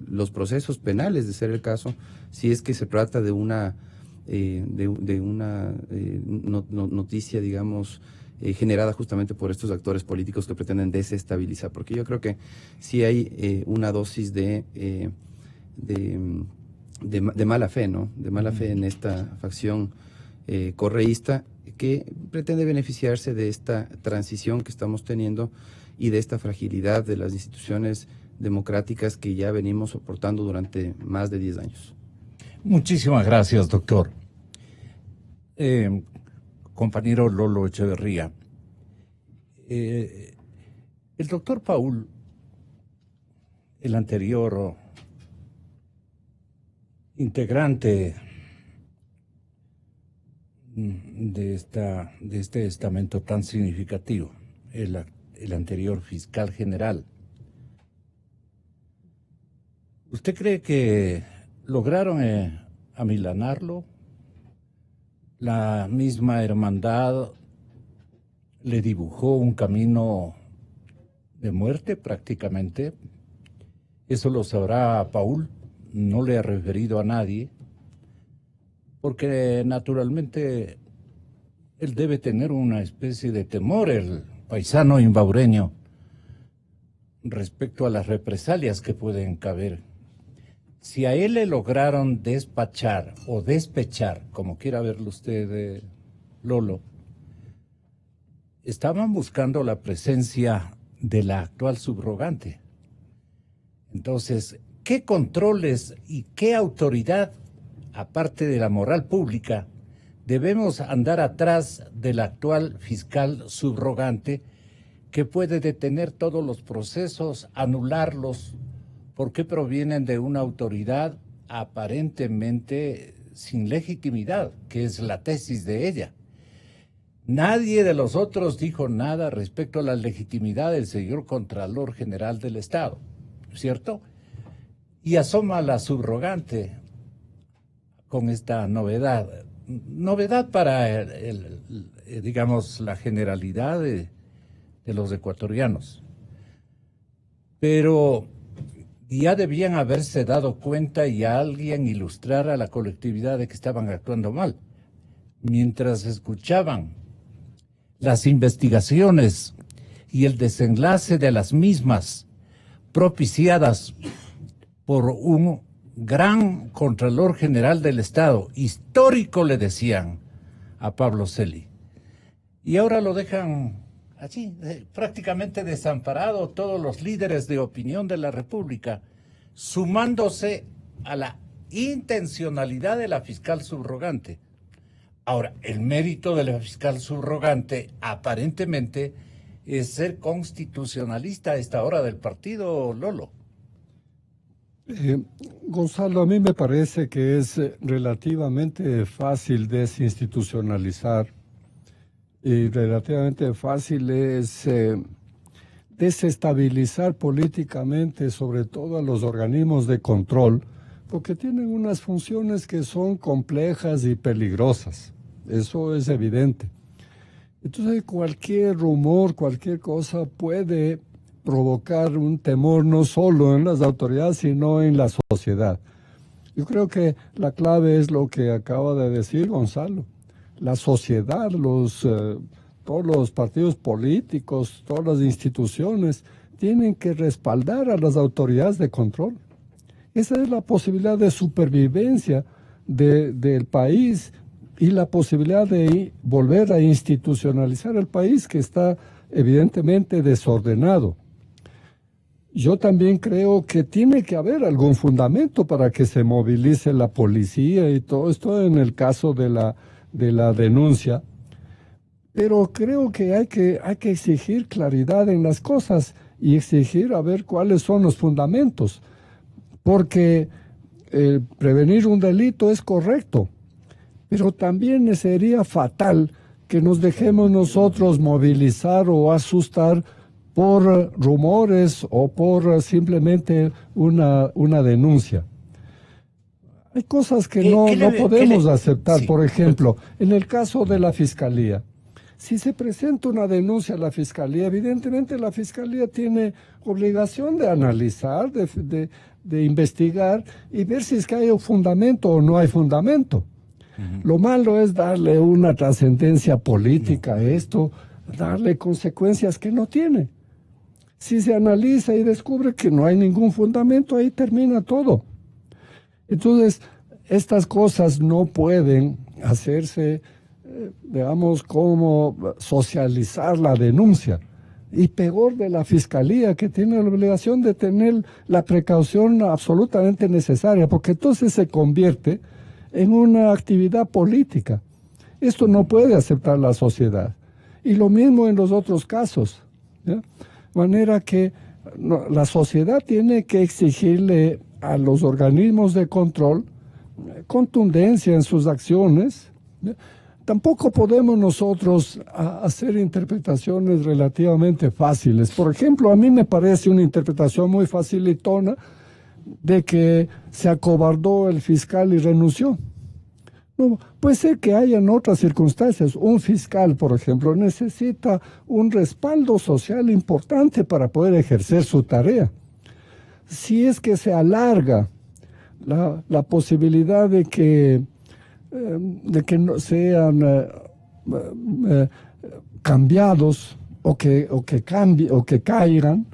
los procesos penales, de ser el caso, si es que se trata de una noticia, digamos, generada justamente por estos actores políticos que pretenden desestabilizar, porque yo creo que sí hay una dosis de mala fe, ¿no? De mala fe en esta facción correísta, que pretende beneficiarse de esta transición que estamos teniendo y de esta fragilidad de las instituciones democráticas que ya venimos soportando durante más de 10 años. Muchísimas gracias, doctor. Compañero Lolo Echeverría, el doctor Paul, el anterior integrante de este estamento tan significativo, el anterior fiscal general, ¿usted cree que lograron amilanarlo? La misma hermandad le dibujó un camino de muerte prácticamente. Eso lo sabrá Paul, no le ha referido a nadie, porque naturalmente él debe tener una especie de temor, el paisano imbaureño, respecto a las represalias que pueden caber. Si a él le lograron despachar o despechar, como quiera verlo usted, Lolo, estaban buscando la presencia de la actual subrogante. Entonces, ¿qué controles y qué autoridad, aparte de la moral pública, debemos andar atrás del actual fiscal subrogante que puede detener todos los procesos, anularlos, porque provienen de una autoridad aparentemente sin legitimidad, que es la tesis de ella? Nadie de los otros dijo nada respecto a la legitimidad del señor Contralor General del Estado, ¿cierto? Y asoma la subrogante con esta novedad. Novedad para, digamos, la generalidad de los ecuatorianos. Pero ya debían haberse dado cuenta y a alguien ilustrar a la colectividad de que estaban actuando mal. Mientras escuchaban las investigaciones y el desenlace de las mismas propiciadas por un gran Contralor General del Estado, histórico le decían a Pablo Celi, y ahora lo dejan así, prácticamente desamparado, todos los líderes de opinión de la República, sumándose a la intencionalidad de la fiscal subrogante. Ahora, el mérito de la fiscal subrogante aparentemente es ser constitucionalista a esta hora del partido, Lolo. Gonzalo, a mí me parece que es relativamente fácil desinstitucionalizar y relativamente fácil es desestabilizar políticamente, sobre todo a los organismos de control, porque tienen unas funciones que son complejas y peligrosas. Eso es evidente. Entonces, cualquier rumor, cualquier cosa puede provocar un temor no solo en las autoridades, sino en la sociedad. Yo creo que la clave es lo que acaba de decir Gonzalo. La sociedad, todos los partidos políticos, todas las instituciones tienen que respaldar a las autoridades de control. Esa es la posibilidad de supervivencia del país y la posibilidad de volver a institucionalizar el país que está evidentemente desordenado. Yo también creo que tiene que haber algún fundamento para que se movilice la policía y todo esto en el caso de la denuncia. Pero creo que hay que exigir claridad en las cosas y exigir a ver cuáles son los fundamentos. Porque prevenir un delito es correcto, pero también sería fatal que nos dejemos nosotros movilizar o asustar por rumores o por simplemente una denuncia. Hay cosas que no podemos aceptar. Sí. Por ejemplo, en el caso de la Fiscalía, si se presenta una denuncia a la Fiscalía, evidentemente la Fiscalía tiene obligación de analizar, de investigar y ver si es que hay un fundamento o no hay fundamento. Lo malo es darle una trascendencia política a esto, darle consecuencias que no tiene. Si se analiza y descubre que no hay ningún fundamento, ahí termina todo. Entonces, estas cosas no pueden hacerse, digamos, como socializar la denuncia. Y peor de la Fiscalía, que tiene la obligación de tener la precaución absolutamente necesaria, porque entonces se convierte en una actividad política. Esto no puede aceptar la sociedad. Y lo mismo en los otros casos. ¿Ya? De manera que la sociedad tiene que exigirle a los organismos de control contundencia en sus acciones. ¿Ya? Tampoco podemos nosotros hacer interpretaciones relativamente fáciles. Por ejemplo, a mí me parece una interpretación muy facilitona de que se acobardó el fiscal y renunció. No, puede ser que hayan otras circunstancias. Un fiscal, por ejemplo, necesita un respaldo social importante para poder ejercer su tarea. Si es que se alarga la posibilidad de que no sean cambiados o que caigan,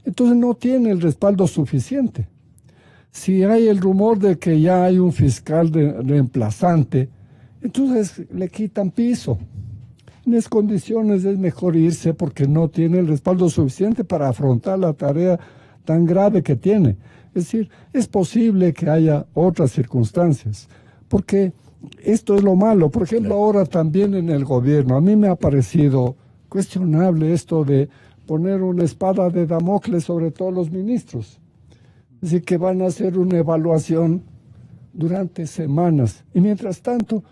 entonces no tiene el respaldo suficiente. Si hay el rumor de que ya hay un fiscal reemplazante, entonces le quitan piso. En esas condiciones es mejor irse porque no tiene el respaldo suficiente para afrontar la tarea tan grave que tiene. Es decir, es posible que haya otras circunstancias, porque esto es lo malo. Por ejemplo, ahora también en el gobierno, a mí me ha parecido cuestionable esto de poner una espada de Damocles sobre todos los ministros. Es decir, que van a hacer una evaluación durante semanas. Y mientras tanto,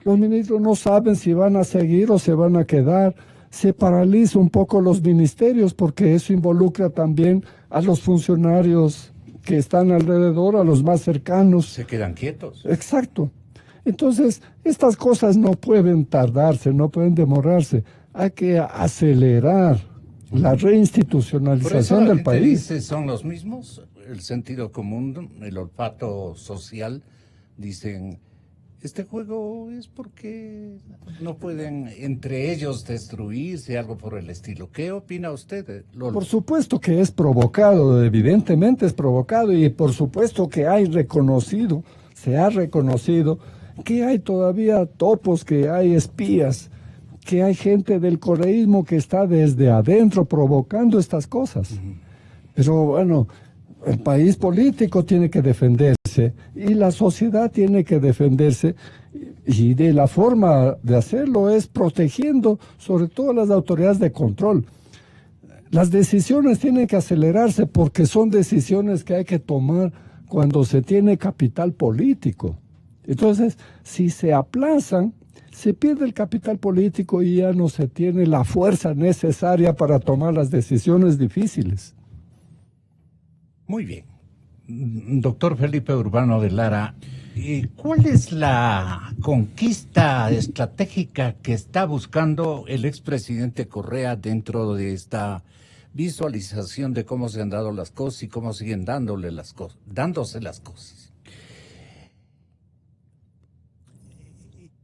Los ministros no saben si van a seguir o se van a quedar. Se paraliza un poco los ministerios porque eso involucra también a los funcionarios que están alrededor, a los más cercanos. Se quedan quietos. Exacto. Entonces, estas cosas no pueden tardarse, no pueden demorarse. Hay que acelerar la reinstitucionalización del país. Dice, son los mismos, el sentido común, el olfato social, dicen, este juego es porque no pueden entre ellos destruirse, algo por el estilo. ¿Qué opina usted, Lolo? Por supuesto que es provocado, evidentemente es provocado, y por supuesto que se ha reconocido que hay todavía topos, que hay espías, que hay gente del correísmo que está desde adentro provocando estas cosas. Pero bueno, el país político tiene que defenderse y la sociedad tiene que defenderse, y de la forma de hacerlo es protegiendo sobre todo las autoridades de control. Las decisiones tienen que acelerarse porque son decisiones que hay que tomar cuando se tiene capital político. Entonces, si se aplazan, se pierde el capital político y ya no se tiene la fuerza necesaria para tomar las decisiones difíciles. Muy bien. Doctor Felipe Urbano de Lara, ¿cuál es la conquista estratégica que está buscando el expresidente Correa dentro de esta visualización de cómo se han dado las cosas y cómo siguen dándose las cosas?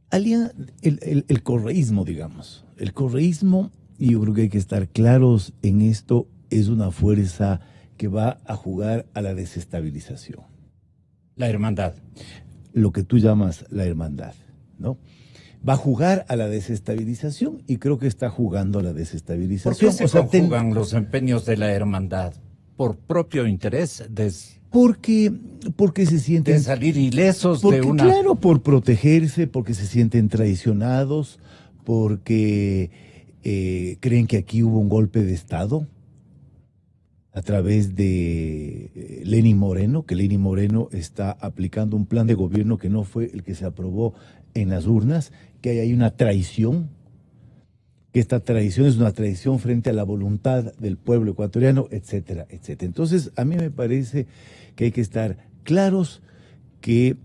El correísmo, digamos. El correísmo, y yo creo que hay que estar claros en esto, es una fuerza que va a jugar a la desestabilización. La hermandad. Lo que tú llamas la hermandad, ¿no? Va a jugar a la desestabilización y creo que está jugando a la desestabilización. ¿Por qué se conjugan los empeños de la hermandad? ¿Por propio interés? Porque se sienten... De salir ilesos de una... Claro, por protegerse, porque se sienten traicionados, porque creen que aquí hubo un golpe de Estado a través de Lenín Moreno, que Lenín Moreno está aplicando un plan de gobierno que no fue el que se aprobó en las urnas, que hay una traición, que esta traición es una traición frente a la voluntad del pueblo ecuatoriano, etcétera, etcétera. Entonces, a mí me parece que hay que estar claros que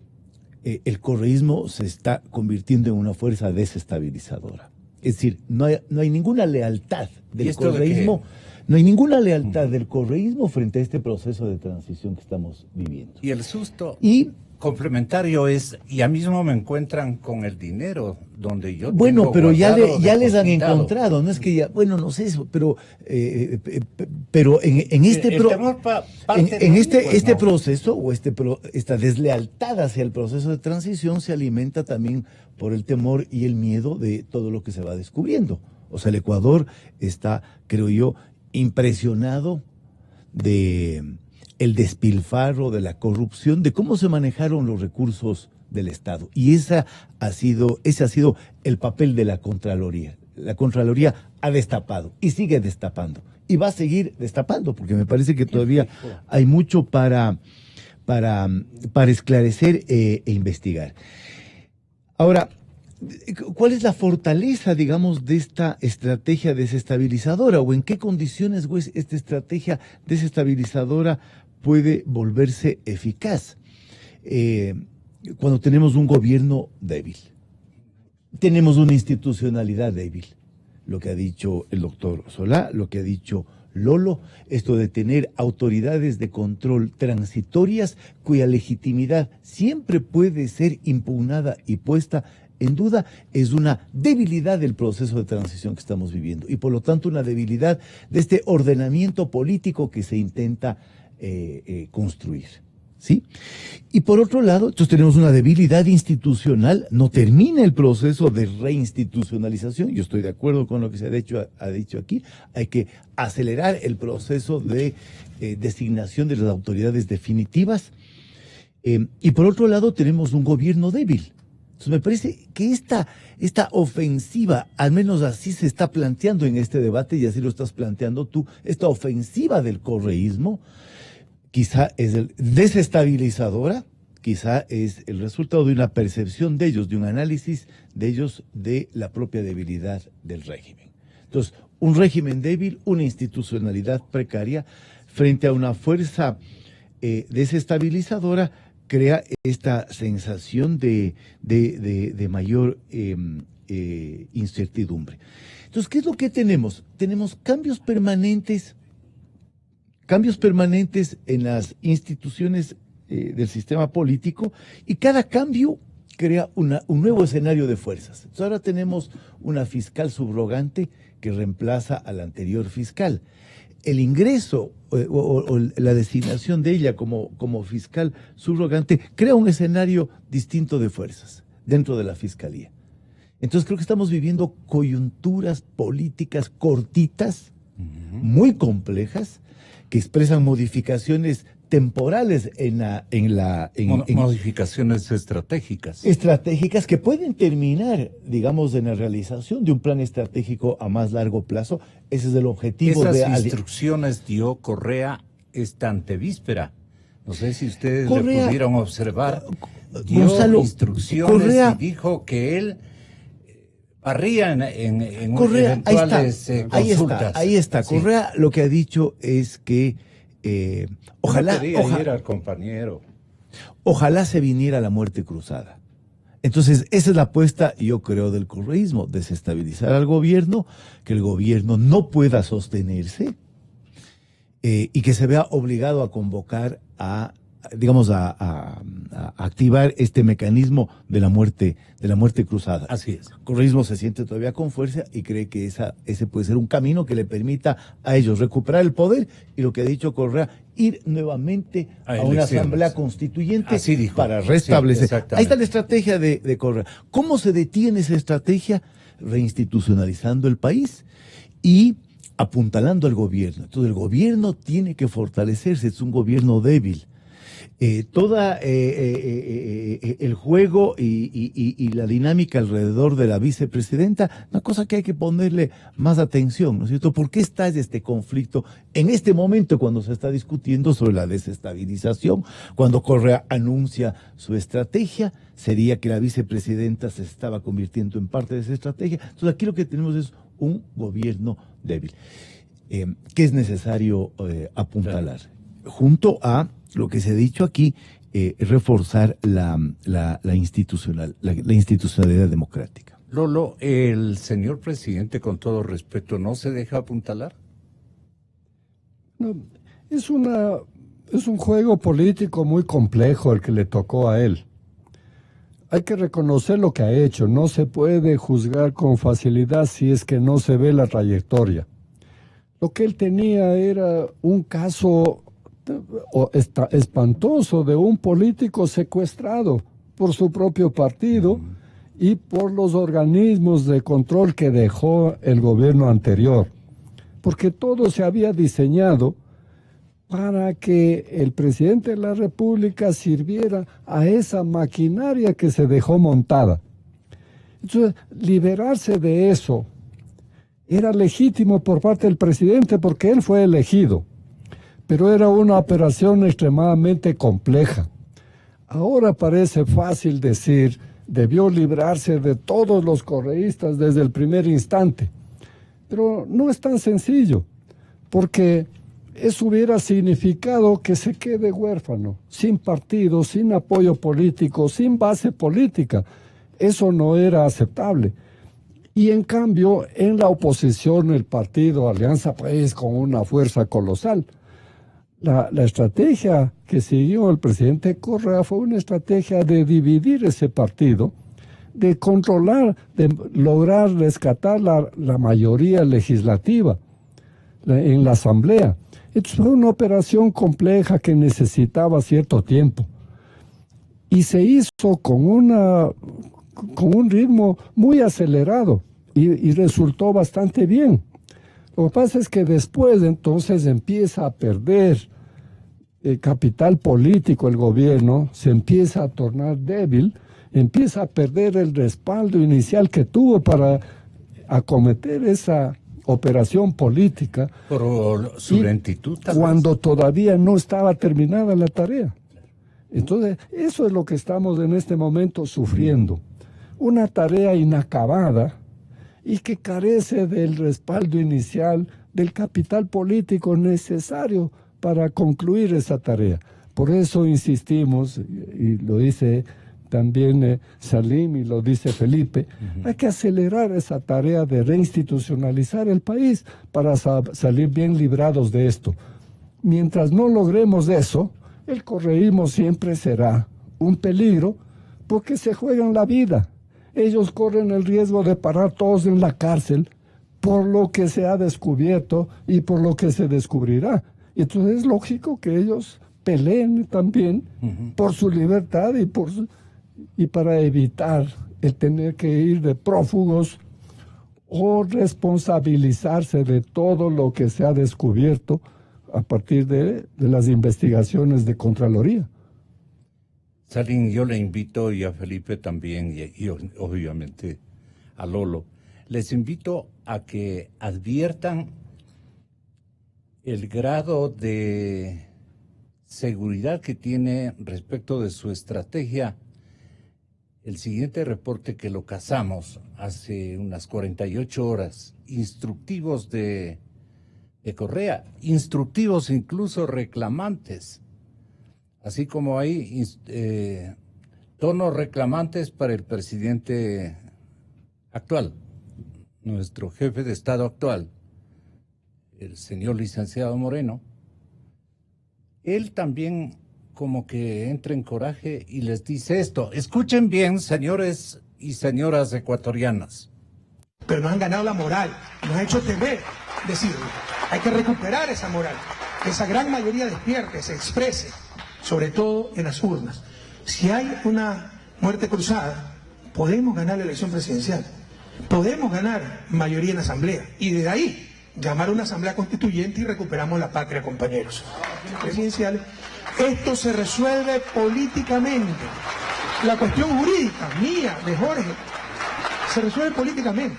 el correísmo se está convirtiendo en una fuerza desestabilizadora. Es decir, no hay ninguna lealtad del correísmo. No hay ninguna lealtad del correísmo frente a este proceso de transición que estamos viviendo. Y el susto complementario es, ya mismo me encuentran con el dinero donde yo bueno, tengo pero ya les han depositado. encontrado, no es que ya, bueno, no sé eso, pero en este proceso o esta deslealtad hacia el proceso de transición se alimenta también por el temor y el miedo de todo lo que se va descubriendo. O sea, el Ecuador está, creo yo, impresionado de el despilfarro, de la corrupción, de cómo se manejaron los recursos del Estado. Y ese ha sido el papel de la Contraloría. La Contraloría ha destapado y sigue destapando. Y va a seguir destapando, porque me parece que todavía hay mucho para esclarecer e investigar. Ahora, ¿cuál es la fortaleza, digamos, de esta estrategia desestabilizadora? ¿O en qué condiciones esta estrategia desestabilizadora puede volverse eficaz? Cuando tenemos un gobierno débil, tenemos una institucionalidad débil. Lo que ha dicho el doctor Solá, lo que ha dicho Lolo, esto de tener autoridades de control transitorias cuya legitimidad siempre puede ser impugnada y puesta en duda, es una debilidad del proceso de transición que estamos viviendo y por lo tanto una debilidad de este ordenamiento político que se intenta construir, ¿sí? Y por otro lado, entonces tenemos una debilidad institucional, no termina el proceso de reinstitucionalización, yo estoy de acuerdo con lo que se ha dicho aquí, hay que acelerar el proceso de designación de las autoridades definitivas, y por otro lado tenemos un gobierno débil. Entonces me parece que esta ofensiva, al menos así se está planteando en este debate y así lo estás planteando tú, esta ofensiva del correísmo, quizá es desestabilizadora, quizá es el resultado de una percepción de ellos, de un análisis de ellos de la propia debilidad del régimen. Entonces, un régimen débil, una institucionalidad precaria, frente a una fuerza desestabilizadora, crea esta sensación de mayor incertidumbre. Entonces, ¿qué es lo que tenemos? Tenemos cambios permanentes en las instituciones del sistema político, y cada cambio crea un nuevo escenario de fuerzas. Entonces, ahora tenemos una fiscal subrogante que reemplaza al anterior fiscal. El ingreso o la designación de ella como fiscal subrogante crea un escenario distinto de fuerzas dentro de la fiscalía. Entonces creo que estamos viviendo coyunturas políticas cortitas, muy complejas, que expresan modificaciones temporales modificaciones estratégicas. Estratégicas que pueden terminar, digamos, en la realización de un plan estratégico a más largo plazo. Ese es el objetivo. Esas instrucciones dio Correa esta antevíspera. No sé si ustedes le pudieron observar. Dio instrucciones y dijo que él barría en Correa, eventuales consultas. Ahí está. Sí. Correa lo que ha dicho es que ojalá ir al compañero. Ojalá se viniera la muerte cruzada. Entonces, esa es la apuesta, yo creo, del correísmo: desestabilizar al gobierno, que el gobierno no pueda sostenerse y que se vea obligado a convocar a activar este mecanismo de la muerte cruzada. Así es. El correísmo se siente todavía con fuerza y cree que ese puede ser un camino que le permita a ellos recuperar el poder, y lo que ha dicho Correa, ir nuevamente a una asamblea constituyente para restablecer. Sí, ahí está la estrategia de Correa. ¿Cómo se detiene esa estrategia? Reinstitucionalizando el país y apuntalando al gobierno. Entonces el gobierno tiene que fortalecerse, es un gobierno débil. El juego y la dinámica alrededor de la vicepresidenta, una cosa que hay que ponerle más atención, ¿no es cierto? ¿Por qué está este conflicto en este momento cuando se está discutiendo sobre la desestabilización? Cuando Correa anuncia su estrategia, sería que la vicepresidenta se estaba convirtiendo en parte de esa estrategia. Entonces aquí lo que tenemos es un gobierno débil, que es necesario apuntalar, junto a lo que se ha dicho aquí, reforzar la institucionalidad democrática. Lolo, el señor presidente, con todo respeto, ¿no se deja apuntalar? No, es un juego político muy complejo el que le tocó a él. Hay que reconocer lo que ha hecho. No se puede juzgar con facilidad si es que no se ve la trayectoria. Lo que él tenía era un caso espantoso de un político secuestrado por su propio partido y por los organismos de control que dejó el gobierno anterior, porque todo se había diseñado para que el presidente de la República sirviera a esa maquinaria que se dejó montada. Entonces, liberarse de eso era legítimo por parte del presidente porque él fue elegido, pero era una operación extremadamente compleja. Ahora parece fácil decir, debió librarse de todos los correístas desde el primer instante, pero no es tan sencillo, porque eso hubiera significado que se quede huérfano, sin partido, sin apoyo político, sin base política. Eso no era aceptable. Y en cambio, en la oposición, el partido Alianza País, con una fuerza colosal. La estrategia que siguió el presidente Correa fue una estrategia de dividir ese partido, de controlar, de lograr rescatar la mayoría legislativa en la Asamblea. Entonces fue una operación compleja que necesitaba cierto tiempo. Y se hizo con un ritmo muy acelerado y resultó bastante bien. Lo que pasa es que después entonces empieza a perder capital político el gobierno, se empieza a tornar débil, empieza a perder el respaldo inicial que tuvo para acometer esa operación política. Por su lentitud. Cuando todavía no estaba terminada la tarea. Entonces, eso es lo que estamos en este momento sufriendo. Una tarea inacabada y que carece del respaldo inicial, del capital político necesario para concluir esa tarea. Por eso insistimos, y lo dice también Salim y lo dice Felipe, hay que acelerar esa tarea de reinstitucionalizar el país para salir bien librados de esto. Mientras no logremos eso, el correísmo siempre será un peligro porque se juegan la vida. Ellos corren el riesgo de parar todos en la cárcel por lo que se ha descubierto y por lo que se descubrirá. Y entonces es lógico que ellos peleen también por su libertad y para evitar el tener que ir de prófugos o responsabilizarse de todo lo que se ha descubierto a partir de las investigaciones de Contraloría. Salim, yo le invito, y a Felipe también, y obviamente a Lolo, les invito a que adviertan el grado de seguridad que tiene respecto de su estrategia. El siguiente reporte que lo cazamos hace unas 48 horas, instructivos de Correa, instructivos incluso reclamantes, así como hay tonos reclamantes para el presidente actual, nuestro jefe de Estado actual, el señor licenciado Moreno. Él también como que entra en coraje y les dice esto. Escuchen bien, señores y señoras ecuatorianas. Pero nos han ganado la moral, nos ha hecho temer decirlo. Hay que recuperar esa moral, que esa gran mayoría despierte, se exprese, sobre todo en las urnas. Si hay una muerte cruzada, podemos ganar la elección presidencial, podemos ganar mayoría en la asamblea, y desde ahí llamar a una asamblea constituyente y recuperamos la patria, compañeros. Presidencial, esto se resuelve políticamente. La cuestión jurídica mía, de Jorge, se resuelve políticamente.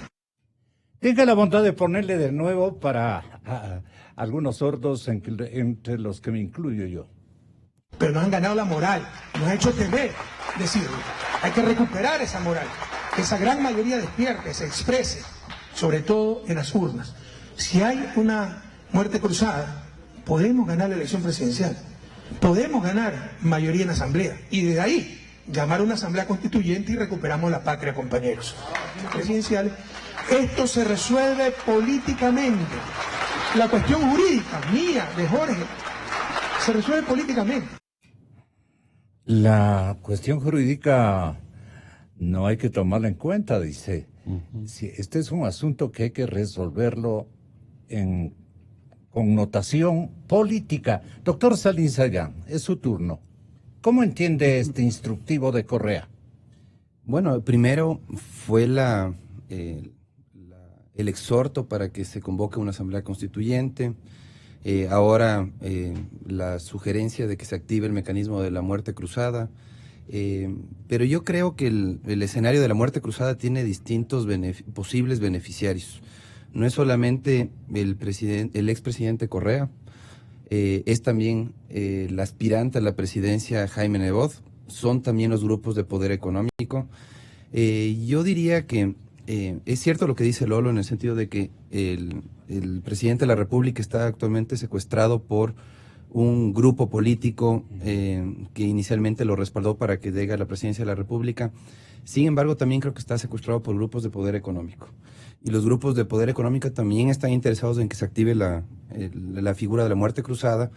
Tenga la bondad de ponerle de nuevo para algunos sordos, entre los que me incluyo yo. Pero nos han ganado la moral, nos ha hecho temer decirlo. Hay que recuperar esa moral, que esa gran mayoría despierte, se exprese, sobre todo en las urnas. Si hay una muerte cruzada, podemos ganar la elección presidencial, podemos ganar mayoría en la asamblea, y desde ahí llamar a una asamblea constituyente y recuperamos la patria, compañeros. Presidencial, esto se resuelve políticamente. La cuestión jurídica mía, de Jorge, se resuelve políticamente. La cuestión jurídica no hay que tomarla en cuenta, dice. Sí, este es un asunto que hay que resolverlo en connotación política. Doctor Salim Sayán, es su turno. ¿Cómo entiende este instructivo de Correa? Bueno, primero fue el exhorto para que se convoque una asamblea constituyente. Ahora la sugerencia de que se active el mecanismo de la muerte cruzada. Pero yo creo que el escenario de la muerte cruzada tiene distintos posibles beneficiarios. No es solamente el expresidente Correa, es también el aspirante a la presidencia Jaime Nebot, son también los grupos de poder económico. Yo diría que es cierto lo que dice Lolo en el sentido de que el presidente de la República está actualmente secuestrado por un grupo político que inicialmente lo respaldó para que llegue a la presidencia de la República. Sin embargo, también creo que está secuestrado por grupos de poder económico. Y los grupos de poder económico también están interesados en que se active la figura de la muerte cruzada.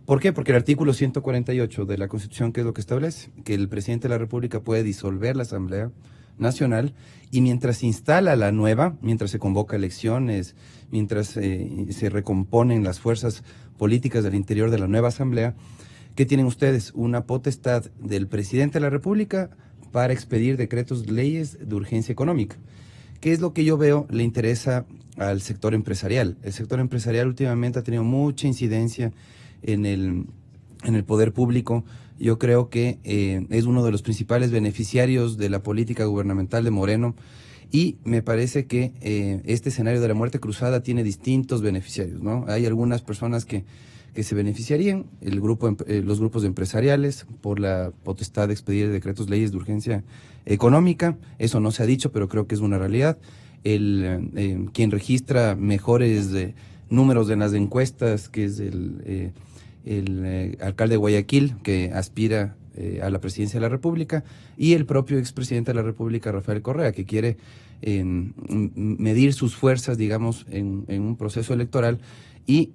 ¿Por qué? Porque el artículo 148 de la Constitución, ¿qué es lo que establece? Que el presidente de la República puede disolver la Asamblea Nacional y mientras se instala la nueva, mientras se convoca elecciones, mientras se recomponen las fuerzas políticas del interior de la nueva Asamblea, ¿qué tienen ustedes? Una potestad del presidente de la República para expedir decretos, leyes de urgencia económica. ¿Qué es lo que yo veo le interesa al sector empresarial? El sector empresarial últimamente ha tenido mucha incidencia en el poder público. Yo creo que es uno de los principales beneficiarios de la política gubernamental de Moreno y me parece que este escenario de la muerte cruzada tiene distintos beneficiarios, ¿no? Hay algunas personas que que se beneficiarían los grupos empresariales por la potestad de expedir decretos leyes de urgencia económica. Eso no se ha dicho, pero creo que es una realidad. Quien registra mejores números en las encuestas, que es el alcalde de Guayaquil, que aspira a la presidencia de la República, y el propio expresidente de la República, Rafael Correa, que quiere medir sus fuerzas, digamos, en un proceso electoral. Y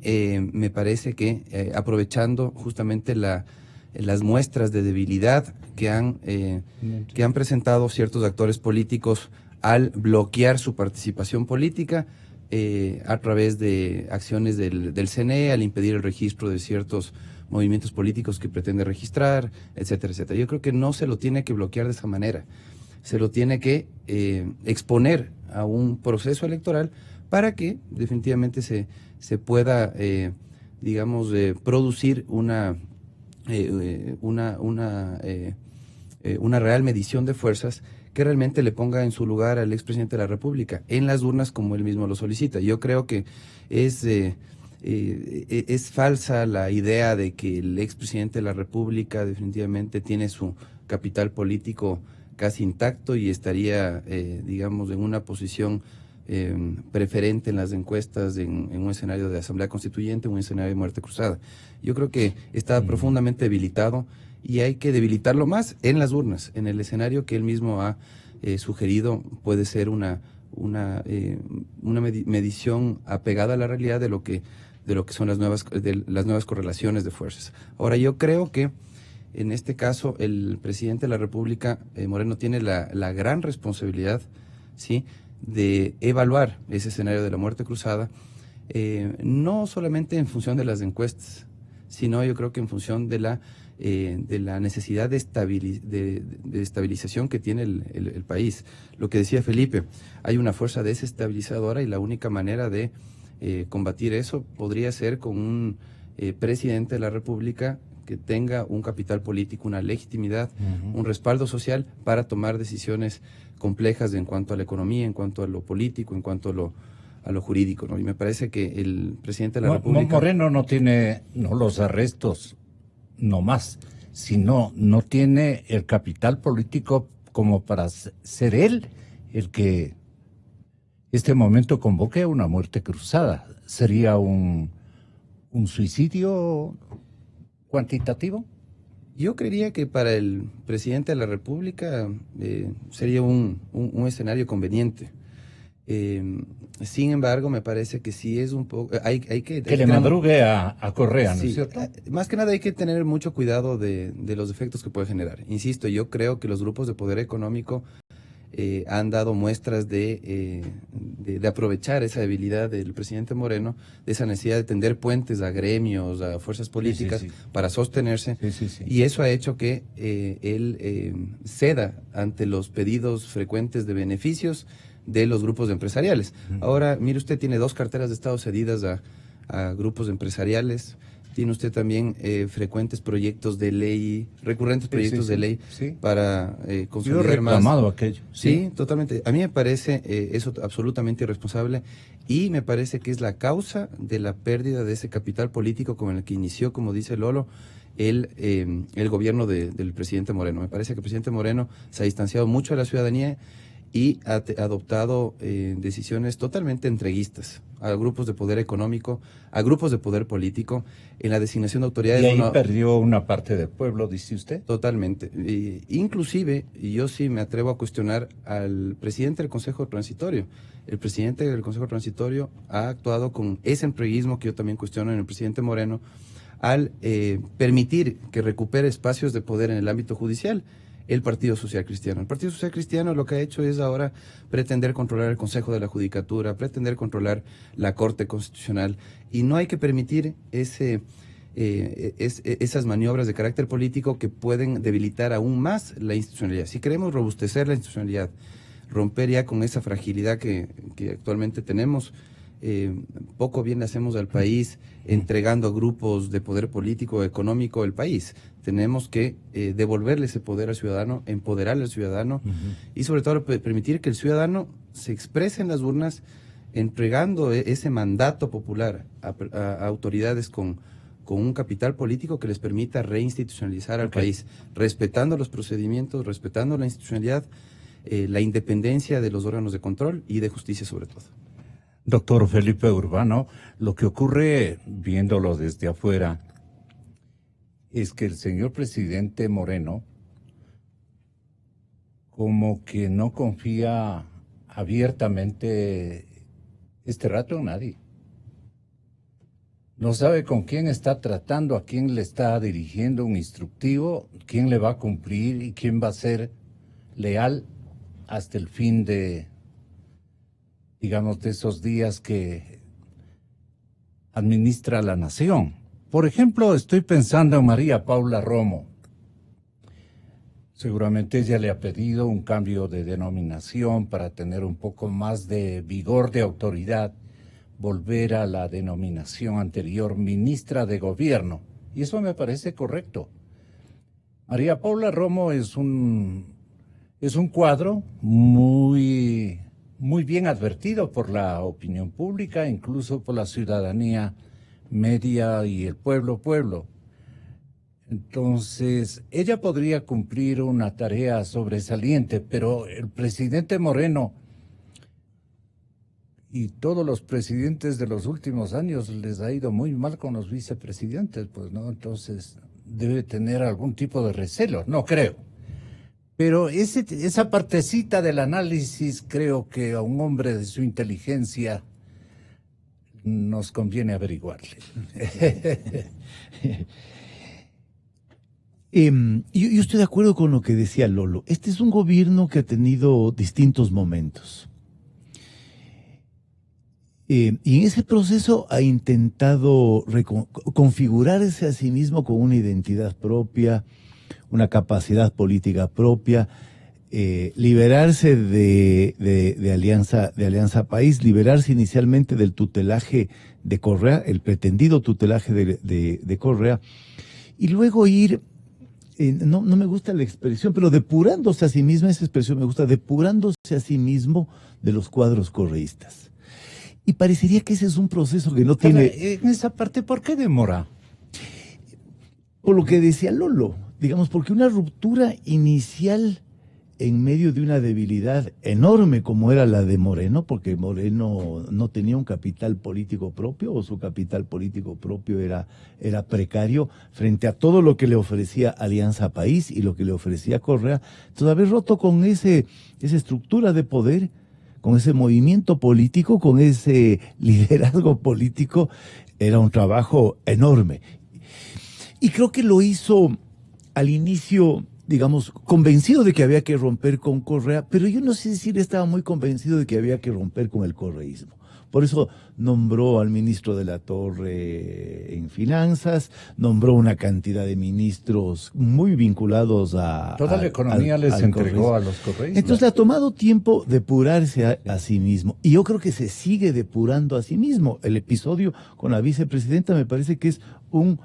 me parece que aprovechando justamente las muestras de debilidad que han presentado ciertos actores políticos al bloquear su participación política a través de acciones del CNE, al impedir el registro de ciertos movimientos políticos que pretende registrar, etcétera, etcétera. Yo creo que no se lo tiene que bloquear de esa manera, se lo tiene que exponer a un proceso electoral para que definitivamente se pueda, digamos, producir una real medición de fuerzas que realmente le ponga en su lugar al expresidente de la República en las urnas como él mismo lo solicita. Yo creo que es falsa la idea de que el expresidente de la República definitivamente tiene su capital político casi intacto y estaría, digamos, en una posición preferente en las encuestas en un escenario de asamblea constituyente, un escenario de muerte cruzada. Yo creo que está profundamente debilitado y hay que debilitarlo más en las urnas, en el escenario que él mismo ha sugerido. Puede ser una medición apegada a la realidad de lo que son las nuevas correlaciones de fuerzas. Ahora, yo creo que en este caso el presidente de la República, Moreno, tiene la gran responsabilidad, ¿sí?, de evaluar ese escenario de la muerte cruzada, no solamente en función de las encuestas, sino yo creo que en función de la necesidad de estabilización que tiene el país. Lo que decía Felipe, hay una fuerza desestabilizadora y la única manera de combatir eso podría ser con un presidente de la República que tenga un capital político, una legitimidad, un respaldo social para tomar decisiones complejas en cuanto a la economía, en cuanto a lo político, en cuanto a lo jurídico, ¿no? Y me parece que el presidente de la República... Moreno no tiene los arrestos, no más, sino no tiene el capital político como para ser él el que este momento convoque a una muerte cruzada. ¿Sería un suicidio cuantitativo? Yo creería que para el presidente de la República sería un escenario conveniente. Sin embargo, me parece que sí es un poco... Hay que le madrugue a Correa, ¿no es sí, cierto? Más que nada hay que tener mucho cuidado de los efectos que puede generar. Insisto, yo creo que los grupos de poder económico han dado muestras de aprovechar esa debilidad del presidente Moreno, de esa necesidad de tender puentes a gremios, a fuerzas políticas para sostenerse, y eso ha hecho que él ceda ante los pedidos frecuentes de beneficios de los grupos empresariales. Ahora, mire usted, tiene 2 carteras de Estado cedidas a grupos empresariales. Tiene usted también frecuentes proyectos de ley, recurrentes proyectos de ley para consolidar más. Yo he reclamado aquello. Sí, totalmente. A mí me parece eso absolutamente irresponsable y me parece que es la causa de la pérdida de ese capital político con el que inició, como dice Lolo, el gobierno del presidente Moreno. Me parece que el presidente Moreno se ha distanciado mucho de la ciudadanía y ha adoptado decisiones totalmente entreguistas a grupos de poder económico, a grupos de poder político, en la designación de autoridades. Y ahí perdió una parte del pueblo, dice usted. Totalmente. Inclusive, y yo sí me atrevo a cuestionar al presidente del Consejo Transitorio. El presidente del Consejo Transitorio ha actuado con ese entreguismo que yo también cuestiono en el presidente Moreno, al permitir que recupere espacios de poder en el ámbito judicial el Partido Social Cristiano. El Partido Social Cristiano lo que ha hecho es ahora pretender controlar el Consejo de la Judicatura, pretender controlar la Corte Constitucional, y no hay que permitir esas maniobras de carácter político que pueden debilitar aún más la institucionalidad. Si queremos robustecer la institucionalidad, romper ya con esa fragilidad que actualmente tenemos, poco bien le hacemos al país entregando a grupos de poder político, económico el país. Tenemos que devolverle ese poder al ciudadano, empoderarle al ciudadano y sobre todo permitir que el ciudadano se exprese en las urnas entregando ese mandato popular a autoridades con con un capital político que les permita reinstitucionalizar al país, respetando los procedimientos, respetando la institucionalidad, la independencia de los órganos de control y de justicia sobre todo. Doctor Felipe Urbano, lo que ocurre, viéndolo desde afuera, es que el señor presidente Moreno como que no confía abiertamente este rato en nadie. No sabe con quién está tratando, a quién le está dirigiendo un instructivo, quién le va a cumplir y quién va a ser leal hasta el fin de, digamos, de esos días que administra la nación. Por ejemplo, estoy pensando en María Paula Romo. Seguramente ella le ha pedido un cambio de denominación para tener un poco más de vigor de autoridad, volver a la denominación anterior, ministra de Gobierno. Y eso me parece correcto. María Paula Romo es un cuadro muy bien advertido por la opinión pública, incluso por la ciudadanía media y el pueblo. Entonces, ella podría cumplir una tarea sobresaliente, pero el presidente Moreno y todos los presidentes de los últimos años les ha ido muy mal con los vicepresidentes, pues, ¿no? Entonces, debe tener algún tipo de recelo, no creo. Pero esa partecita del análisis creo que a un hombre de su inteligencia nos conviene averiguarle. Yo estoy de acuerdo con lo que decía Lolo. Este es un gobierno que ha tenido distintos momentos. Y en ese proceso ha intentado configurarse a sí mismo con una identidad propia, una capacidad política propia, liberarse de Alianza País, liberarse inicialmente del tutelaje de Correa, el pretendido tutelaje de Correa, y luego ir, no me gusta la expresión, pero depurándose a sí misma, esa expresión me gusta, depurándose a sí mismo de los cuadros correístas. Y parecería que ese es un proceso que no tiene... En esa parte, ¿por qué demora? Por lo que decía Lolo, digamos, porque una ruptura inicial en medio de una debilidad enorme como era la de Moreno, porque Moreno no tenía un capital político propio, o su capital político propio era precario frente a todo lo que le ofrecía Alianza País y lo que le ofrecía Correa. Entonces, haber roto con esa estructura de poder, con ese movimiento político, con ese liderazgo político, era un trabajo enorme. Y creo que lo hizo al inicio, digamos, convencido de que había que romper con Correa, pero yo no sé si él estaba muy convencido de que había que romper con el correísmo. Por eso nombró al ministro de la Torre en Finanzas, nombró una cantidad de ministros muy vinculados a... Toda la economía les entregó a los correístas. Entonces le ha tomado tiempo depurarse a sí mismo. Y yo creo que se sigue depurando a sí mismo. El episodio con la vicepresidenta me parece que es un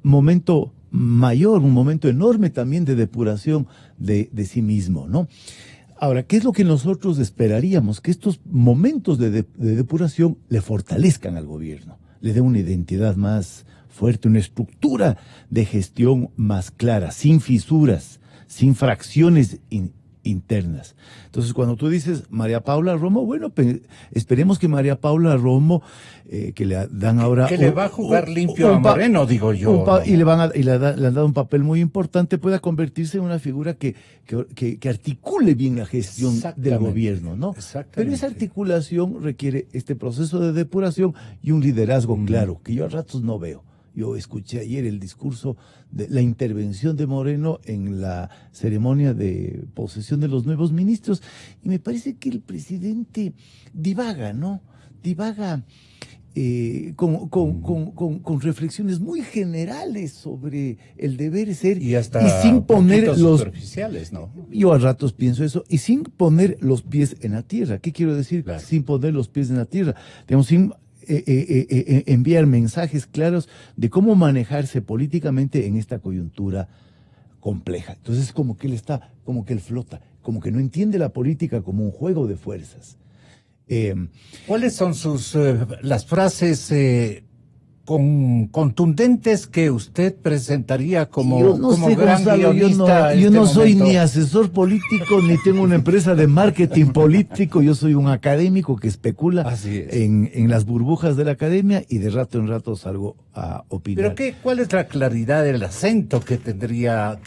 momento mayor, un momento enorme también de depuración de sí mismo, ¿no? Ahora, ¿qué es lo que nosotros esperaríamos? Que estos momentos de depuración le fortalezcan al gobierno, le den una identidad más fuerte, una estructura de gestión más clara, sin fisuras, sin fracciones internas. Entonces, cuando tú dices María Paula Romo, bueno, esperemos que María Paula Romo, que le dan ahora... Que le va a jugar limpio a Moreno, digo yo. Y le han dado un papel muy importante, pueda convertirse en una figura que articule bien la gestión del gobierno, ¿no? Pero esa articulación requiere este proceso de depuración y un liderazgo claro, que yo a ratos no veo. Yo escuché ayer el discurso de la intervención de Moreno en la ceremonia de posesión de los nuevos ministros y me parece que el presidente divaga, ¿no? Divaga con reflexiones muy generales sobre el deber ser y sin poner los superficiales, ¿no? Yo a ratos pienso eso y sin poner los pies en la tierra. ¿Qué quiero decir? Claro. Sin poner los pies en la tierra, digamos, sin enviar mensajes claros de cómo manejarse políticamente en esta coyuntura compleja. Entonces como que él flota, como que no entiende la política como un juego de fuerzas. ¿Cuáles son las frases contundentes que usted presentaría como, yo no como sé, gran Gonzalo, guionista. yo no soy momento. ni asesor político, ni tengo una empresa de marketing político, yo soy un académico que especula Así es. en las burbujas de la academia y de rato en rato salgo a opinar. Pero ¿cuál es la claridad del acento que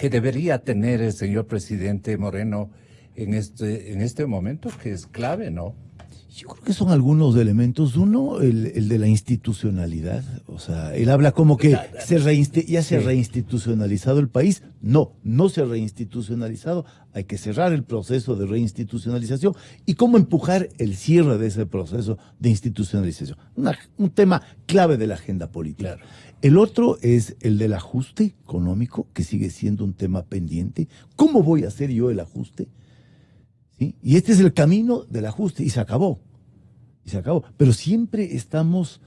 debería tener el señor presidente Moreno en este momento, que es clave, ¿no? Yo creo que son algunos elementos. Uno, el de la institucionalidad. O sea, él habla como que ya se ha reinstitucionalizado el país. No se ha reinstitucionalizado. Hay que cerrar el proceso de reinstitucionalización. ¿Y cómo empujar el cierre de ese proceso de institucionalización? Un tema clave de la agenda política. Claro. El otro es el del ajuste económico, que sigue siendo un tema pendiente. ¿Cómo voy a hacer yo el ajuste? ¿Sí? Y este es el camino del ajuste, y se acabó. Pero siempre estamos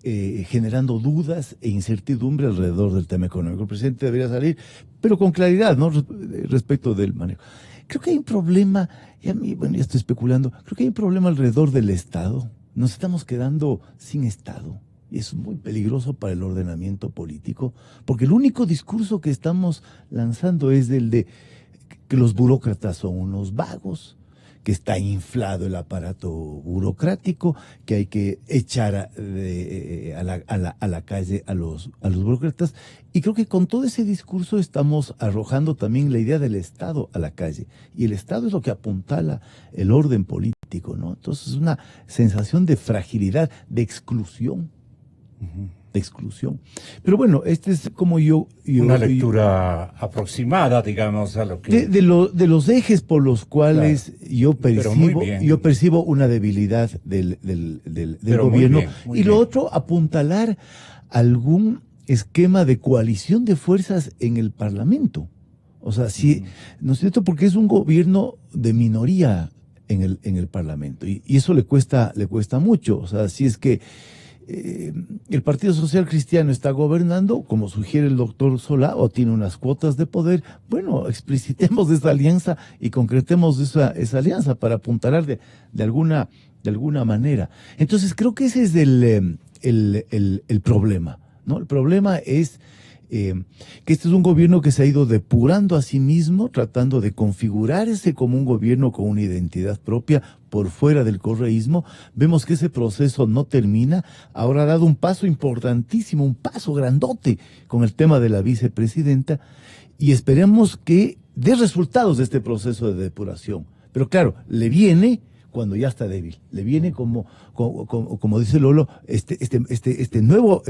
generando dudas e incertidumbre alrededor del tema económico. El presidente debería salir, pero con claridad, ¿no? Respecto del manejo. Creo que hay un problema, ya estoy especulando, creo que hay un problema alrededor del Estado. Nos estamos quedando sin Estado. Y es muy peligroso para el ordenamiento político, porque el único discurso que estamos lanzando es el de que los burócratas son unos vagos, que está inflado el aparato burocrático, que hay que echar a la calle a los burócratas. Y creo que con todo ese discurso estamos arrojando también la idea del Estado a la calle. Y el Estado es lo que apuntala el orden político, ¿no? Entonces es una sensación de fragilidad, de exclusión. De exclusión. Pero bueno, este es como una lectura aproximada, digamos, a lo que... De los ejes por los cuales yo percibo una debilidad del gobierno. Muy bien. Lo otro, apuntalar algún esquema de coalición de fuerzas en el Parlamento. O sea, sí, ¿no es cierto? Porque es un gobierno de minoría en el Parlamento. Y eso le cuesta mucho. O sea, si es que el Partido Social Cristiano está gobernando, como sugiere el doctor Solá, o tiene unas cuotas de poder, bueno, explicitemos esa alianza y concretemos esa alianza para apuntalar de alguna manera. Entonces creo que ese es el problema, ¿no? El problema es que este es un gobierno que se ha ido depurando a sí mismo, tratando de configurarse como un gobierno con una identidad propia por fuera del correísmo. Vemos que ese proceso no termina. Ahora ha dado un paso importantísimo, un paso grandote con el tema de la vicepresidenta, y esperemos que dé resultados de este proceso de depuración. Pero claro, le viene cuando ya está débil. Le viene como dice Lolo, este nuevo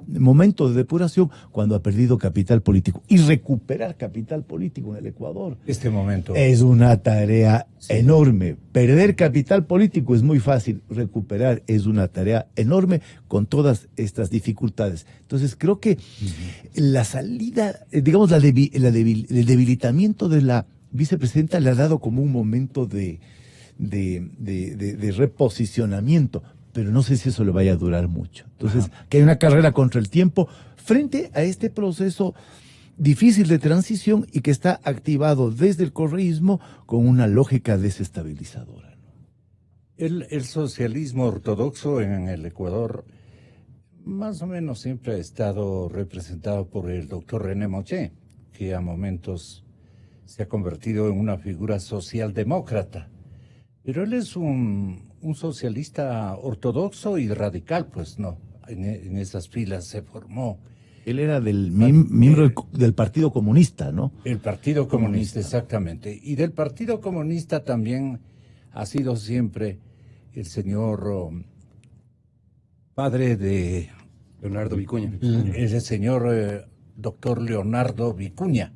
momento de depuración cuando ha perdido capital político. Y recuperar capital político en el Ecuador. Este momento es una tarea enorme. Perder capital político es muy fácil. Recuperar es una tarea enorme con todas estas dificultades. Entonces creo que la salida, digamos, el debilitamiento de la vicepresidenta le ha dado como un momento de reposicionamiento, pero no sé si eso le vaya a durar mucho. Entonces, que hay una carrera contra el tiempo frente a este proceso difícil de transición y que está activado desde el correísmo con una lógica desestabilizadora. El socialismo ortodoxo en el Ecuador más o menos siempre ha estado representado por el doctor René Moché, que a momentos se ha convertido en una figura socialdemócrata. Pero él es un socialista ortodoxo y radical, pues no, en esas filas se formó. Él era miembro del Partido Comunista, ¿no? El Partido Comunista, exactamente. Y del Partido Comunista también ha sido siempre el señor padre de... Leonardo Vicuña. El señor doctor Leonardo Vicuña.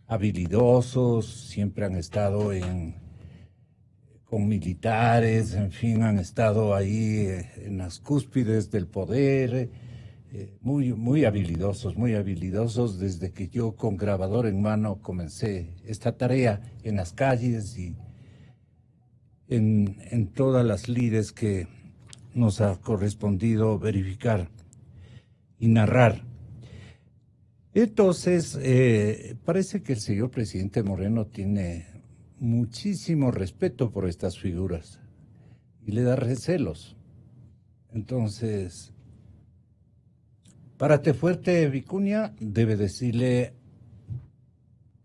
Habilidosos, siempre han estado con militares, en fin, han estado ahí en las cúspides del poder, muy habilidosos desde que yo con grabador en mano comencé esta tarea en las calles y en todas las lides que nos ha correspondido verificar y narrar. Entonces, parece que el señor presidente Moreno tiene muchísimo respeto por estas figuras y le da recelos. Entonces, Párate fuerte, Vicuña, debe decirle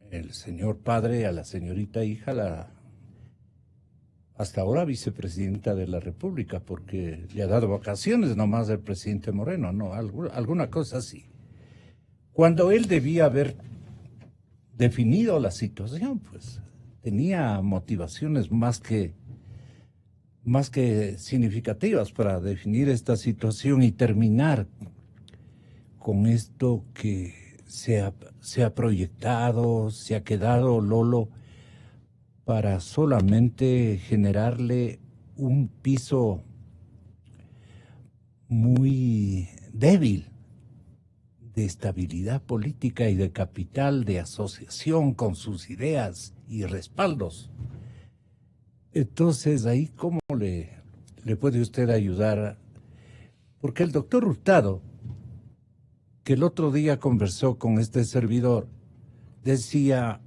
el señor padre a la señorita hija, la hasta ahora vicepresidenta de la República, porque le ha dado vacaciones nomás al presidente Moreno, ¿no? Alguna cosa así. Cuando él debía haber definido la situación, pues tenía motivaciones más que significativas para definir esta situación y terminar con esto que se ha proyectado, se ha quedado, Lolo, para solamente generarle un piso muy débil de estabilidad política y de capital de asociación con sus ideas y respaldos. Entonces, ahí, ¿cómo le puede usted ayudar? Porque el doctor Hurtado, que el otro día conversó con este servidor, decía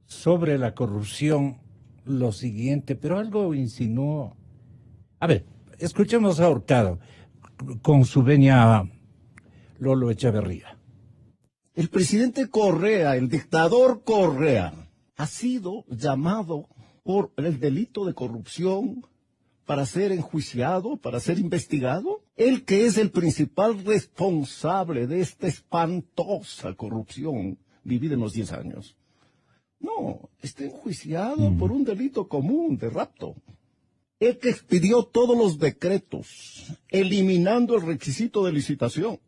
sobre la corrupción lo siguiente, pero algo insinuó. A ver, escuchemos a Hurtado con su venia Lolo Echeverría. El presidente Correa, el dictador Correa, ha sido llamado por el delito de corrupción para ser enjuiciado, para ser investigado. Él que es el principal responsable de esta espantosa corrupción vivida en los 10 años. No, está enjuiciado por un delito común de rapto. El que expidió todos los decretos, eliminando el requisito de licitación.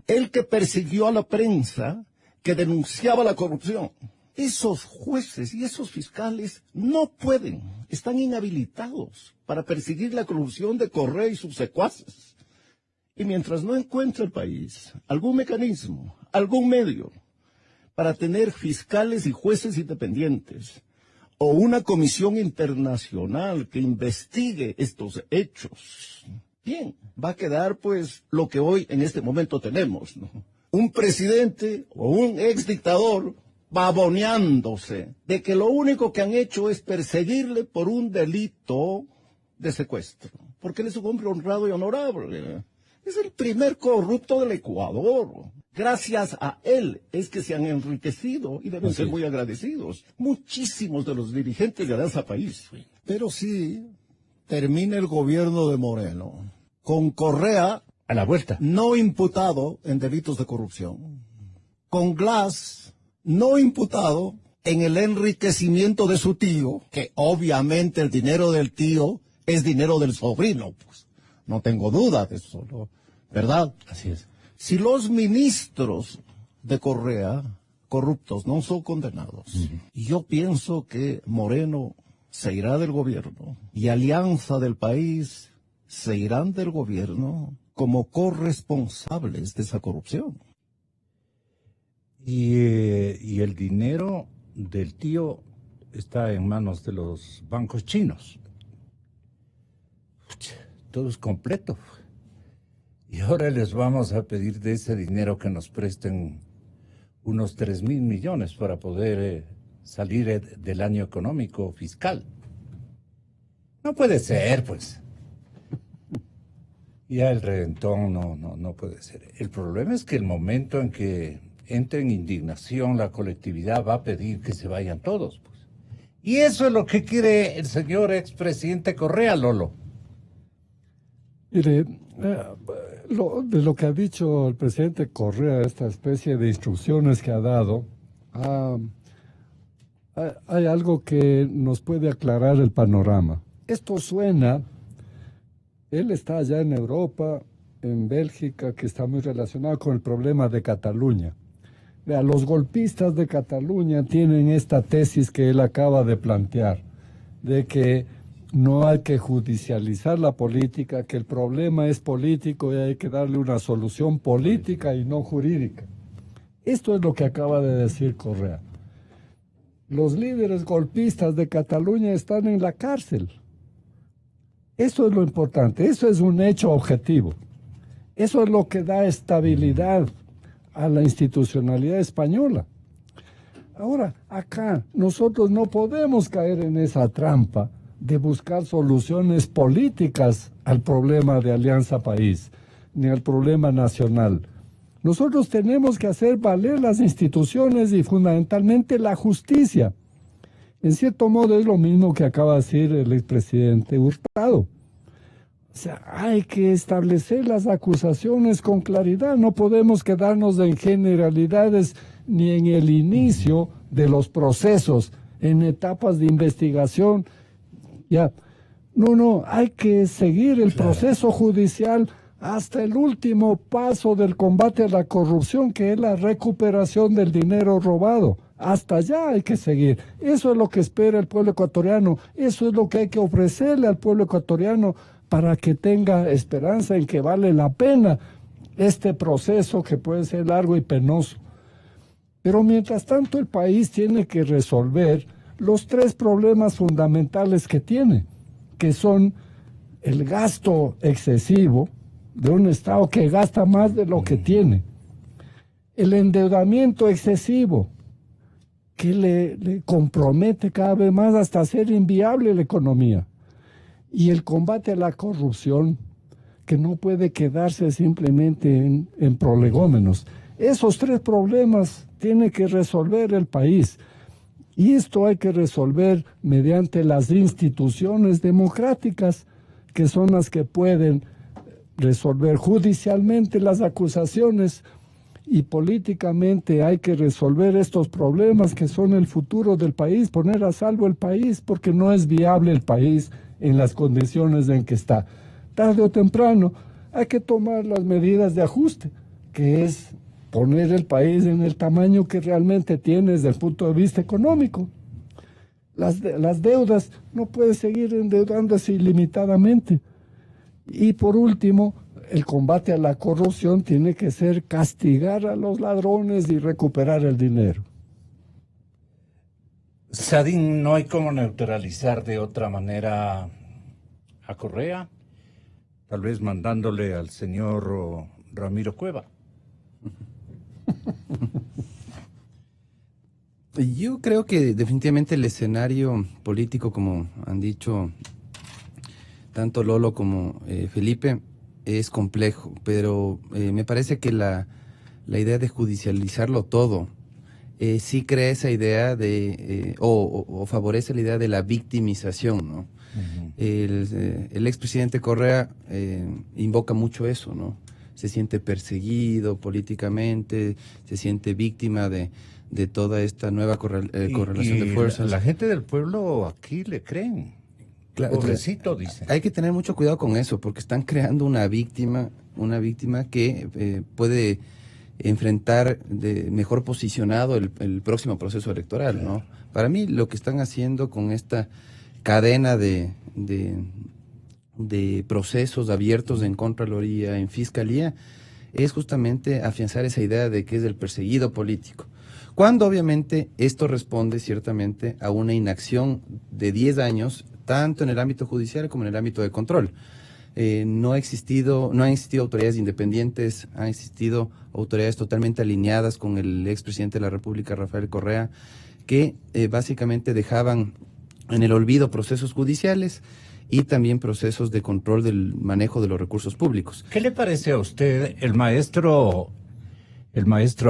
El que persiguió a la prensa que denunciaba la corrupción. Esos jueces y esos fiscales no pueden, están inhabilitados para perseguir la corrupción de Correa y sus secuaces. Y mientras no encuentre el país algún mecanismo, algún medio para tener fiscales y jueces independientes, o una comisión internacional que investigue estos hechos, bien, va a quedar pues lo que hoy en este momento tenemos, ¿no? Un presidente o un exdictador baboneándose de que lo único que han hecho es perseguirle por un delito de secuestro, porque él es un hombre honrado y honorable. Es el primer corrupto del Ecuador. Gracias a él es que se han enriquecido y deben ser muy agradecidos muchísimos de los dirigentes de Alianza País. Pero sí, termina el gobierno de Moreno con Correa a la vuelta, no imputado en delitos de corrupción, con Glass no imputado en el enriquecimiento de su tío, que obviamente el dinero del tío es dinero del sobrino, pues no tengo duda de eso, ¿no? ¿Verdad? Así es. Si los ministros de Correa corruptos no son condenados, yo pienso que Moreno se irá del gobierno y Alianza del País se irán del gobierno como corresponsables de esa corrupción. Y el dinero del tío está en manos de los bancos chinos. Todo es completo. Y ahora les vamos a pedir de ese dinero que nos presten unos 3,000 millones para poder salir del año económico fiscal. No puede ser, pues. Ya el reventón no puede ser. El problema es que el momento en que entre en indignación la colectividad va a pedir que se vayan todos, pues. Y eso es lo que quiere el señor expresidente Correa, Lolo. Mire, de lo que ha dicho el presidente Correa, esta especie de instrucciones que ha dado, hay algo que nos puede aclarar el panorama. Esto suena, él está allá en Europa, en Bélgica, que está muy relacionado con el problema de Cataluña. Vea, los golpistas de Cataluña tienen esta tesis que él acaba de plantear, de que no hay que judicializar la política, que el problema es político y hay que darle una solución política y no jurídica. Esto es lo que acaba de decir Correa. Los líderes golpistas de Cataluña están en la cárcel. Eso es lo importante, eso es un hecho objetivo. Eso es lo que da estabilidad a la institucionalidad española. Ahora, acá nosotros no podemos caer en esa trampa de buscar soluciones políticas al problema de Alianza País. ni al problema nacional. Nosotros tenemos que hacer valer las instituciones y fundamentalmente la justicia. En cierto modo es lo mismo que acaba de decir el expresidente Hurtado. O sea, hay que establecer las acusaciones con claridad. No podemos quedarnos en generalidades ni en el inicio de los procesos, en etapas de investigación. Ya, no, hay que seguir el proceso judicial hasta el último paso del combate a la corrupción, que es la recuperación del dinero robado. Hasta allá hay que seguir. Eso es lo que espera el pueblo ecuatoriano. Eso es lo que hay que ofrecerle al pueblo ecuatoriano para que tenga esperanza en que vale la pena este proceso que puede ser largo y penoso. Pero mientras tanto el país tiene que resolver los 3 problemas fundamentales que tiene, que son el gasto excesivo de un Estado que gasta más de lo que tiene, el endeudamiento excesivo, que le compromete cada vez más hasta hacer inviable la economía, y el combate a la corrupción, que no puede quedarse simplemente en prolegómenos. Esos 3 problemas tiene que resolver el país, y esto hay que resolver mediante las instituciones democráticas, que son las que pueden resolver judicialmente las acusaciones, y políticamente hay que resolver estos problemas que son el futuro del país, poner a salvo el país, porque no es viable el país en las condiciones en que está. Tarde o temprano hay que tomar las medidas de ajuste, que es poner el país en el tamaño que realmente tiene desde el punto de vista económico. Las deudas, no puede seguir endeudándose ilimitadamente. Y por último, el combate a la corrupción tiene que ser castigar a los ladrones y recuperar el dinero. Sadin, ¿no hay cómo neutralizar de otra manera a Correa? Tal vez mandándole al señor Ramiro Cueva. Yo creo que definitivamente el escenario político, como han dicho tanto Lolo como Felipe, es complejo, pero me parece que la idea de judicializarlo todo sí crea esa idea de, o favorece la idea de la victimización, ¿no? Uh-huh. El expresidente Correa invoca mucho eso, ¿no? Se siente perseguido políticamente, se siente víctima de toda esta nueva correlación de fuerzas. La gente del pueblo aquí le creen. Claro, pobrecito, dice. Hay que tener mucho cuidado con eso, porque están creando una víctima que puede enfrentar de mejor posicionado el próximo proceso electoral, ¿no? Para mí, lo que están haciendo con esta cadena de procesos abiertos en Contraloría, en Fiscalía, es justamente afianzar esa idea de que es el perseguido político. Cuando obviamente esto responde ciertamente a una inacción de 10 años, tanto en el ámbito judicial como en el ámbito de control. No han existido autoridades independientes, han existido autoridades totalmente alineadas con el expresidente de la República, Rafael Correa, que básicamente dejaban en el olvido procesos judiciales y también procesos de control del manejo de los recursos públicos. ¿Qué le parece a usted el maestro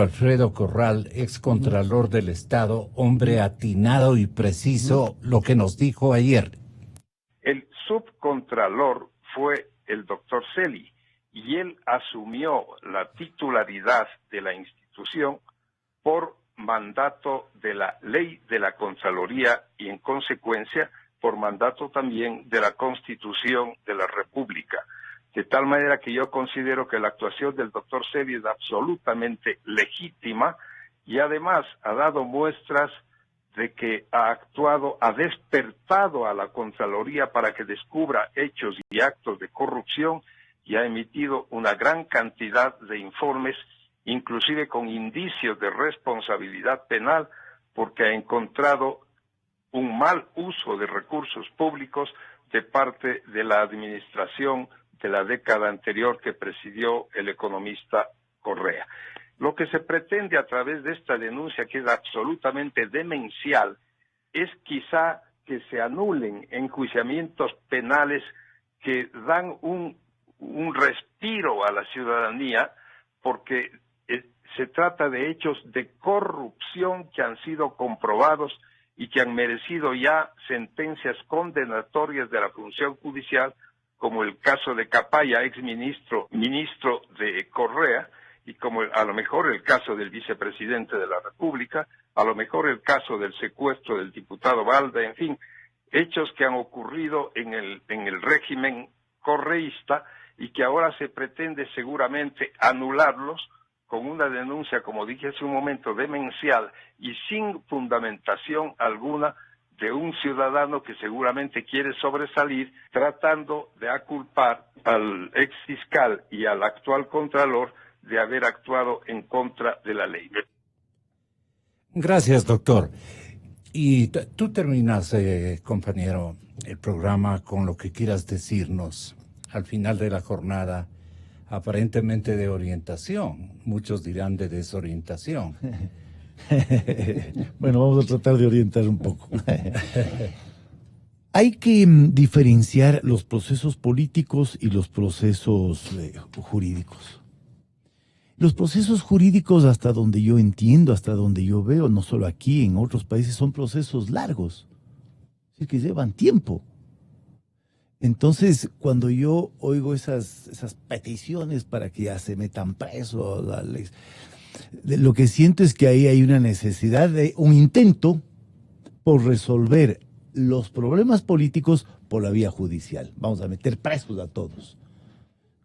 Alfredo Corral, ex contralor del Estado, hombre atinado y preciso, lo que nos dijo ayer? El subcontralor fue el doctor Celi y él asumió la titularidad de la institución por mandato de la ley de la Contraloría y en consecuencia por mandato también de la Constitución de la República. De tal manera que yo considero que la actuación del doctor Celi es absolutamente legítima y además ha dado muestras de que ha despertado a la Contraloría para que descubra hechos y actos de corrupción y ha emitido una gran cantidad de informes, inclusive con indicios de responsabilidad penal, porque ha encontrado un mal uso de recursos públicos de parte de la administración de la década anterior que presidió el economista Correa. Lo que se pretende a través de esta denuncia, que es absolutamente demencial, es quizá que se anulen enjuiciamientos penales que dan un respiro tiro a la ciudadanía porque se trata de hechos de corrupción que han sido comprobados y que han merecido ya sentencias condenatorias de la función judicial, como el caso de Capaya, ministro de Correa, y como a lo mejor el caso del vicepresidente de la República, a lo mejor el caso del secuestro del diputado Balda, en fin, hechos que han ocurrido en el régimen correísta y que ahora se pretende seguramente anularlos con una denuncia, como dije hace un momento, demencial y sin fundamentación alguna de un ciudadano que seguramente quiere sobresalir, tratando de aculpar al ex fiscal y al actual contralor de haber actuado en contra de la ley. Gracias, doctor. Y tú terminas, compañero, el programa con lo que quieras decirnos al final de la jornada, aparentemente de orientación. Muchos dirán de desorientación. Bueno, vamos a tratar de orientar un poco. Hay que diferenciar los procesos políticos y los procesos jurídicos. Los procesos jurídicos, hasta donde yo entiendo, hasta donde yo veo, no solo aquí, en otros países, son procesos largos, es que llevan tiempo. Entonces, cuando yo oigo esas peticiones para que ya se metan presos, lo que siento es que ahí hay una necesidad de un intento por resolver los problemas políticos por la vía judicial. Vamos a meter presos a todos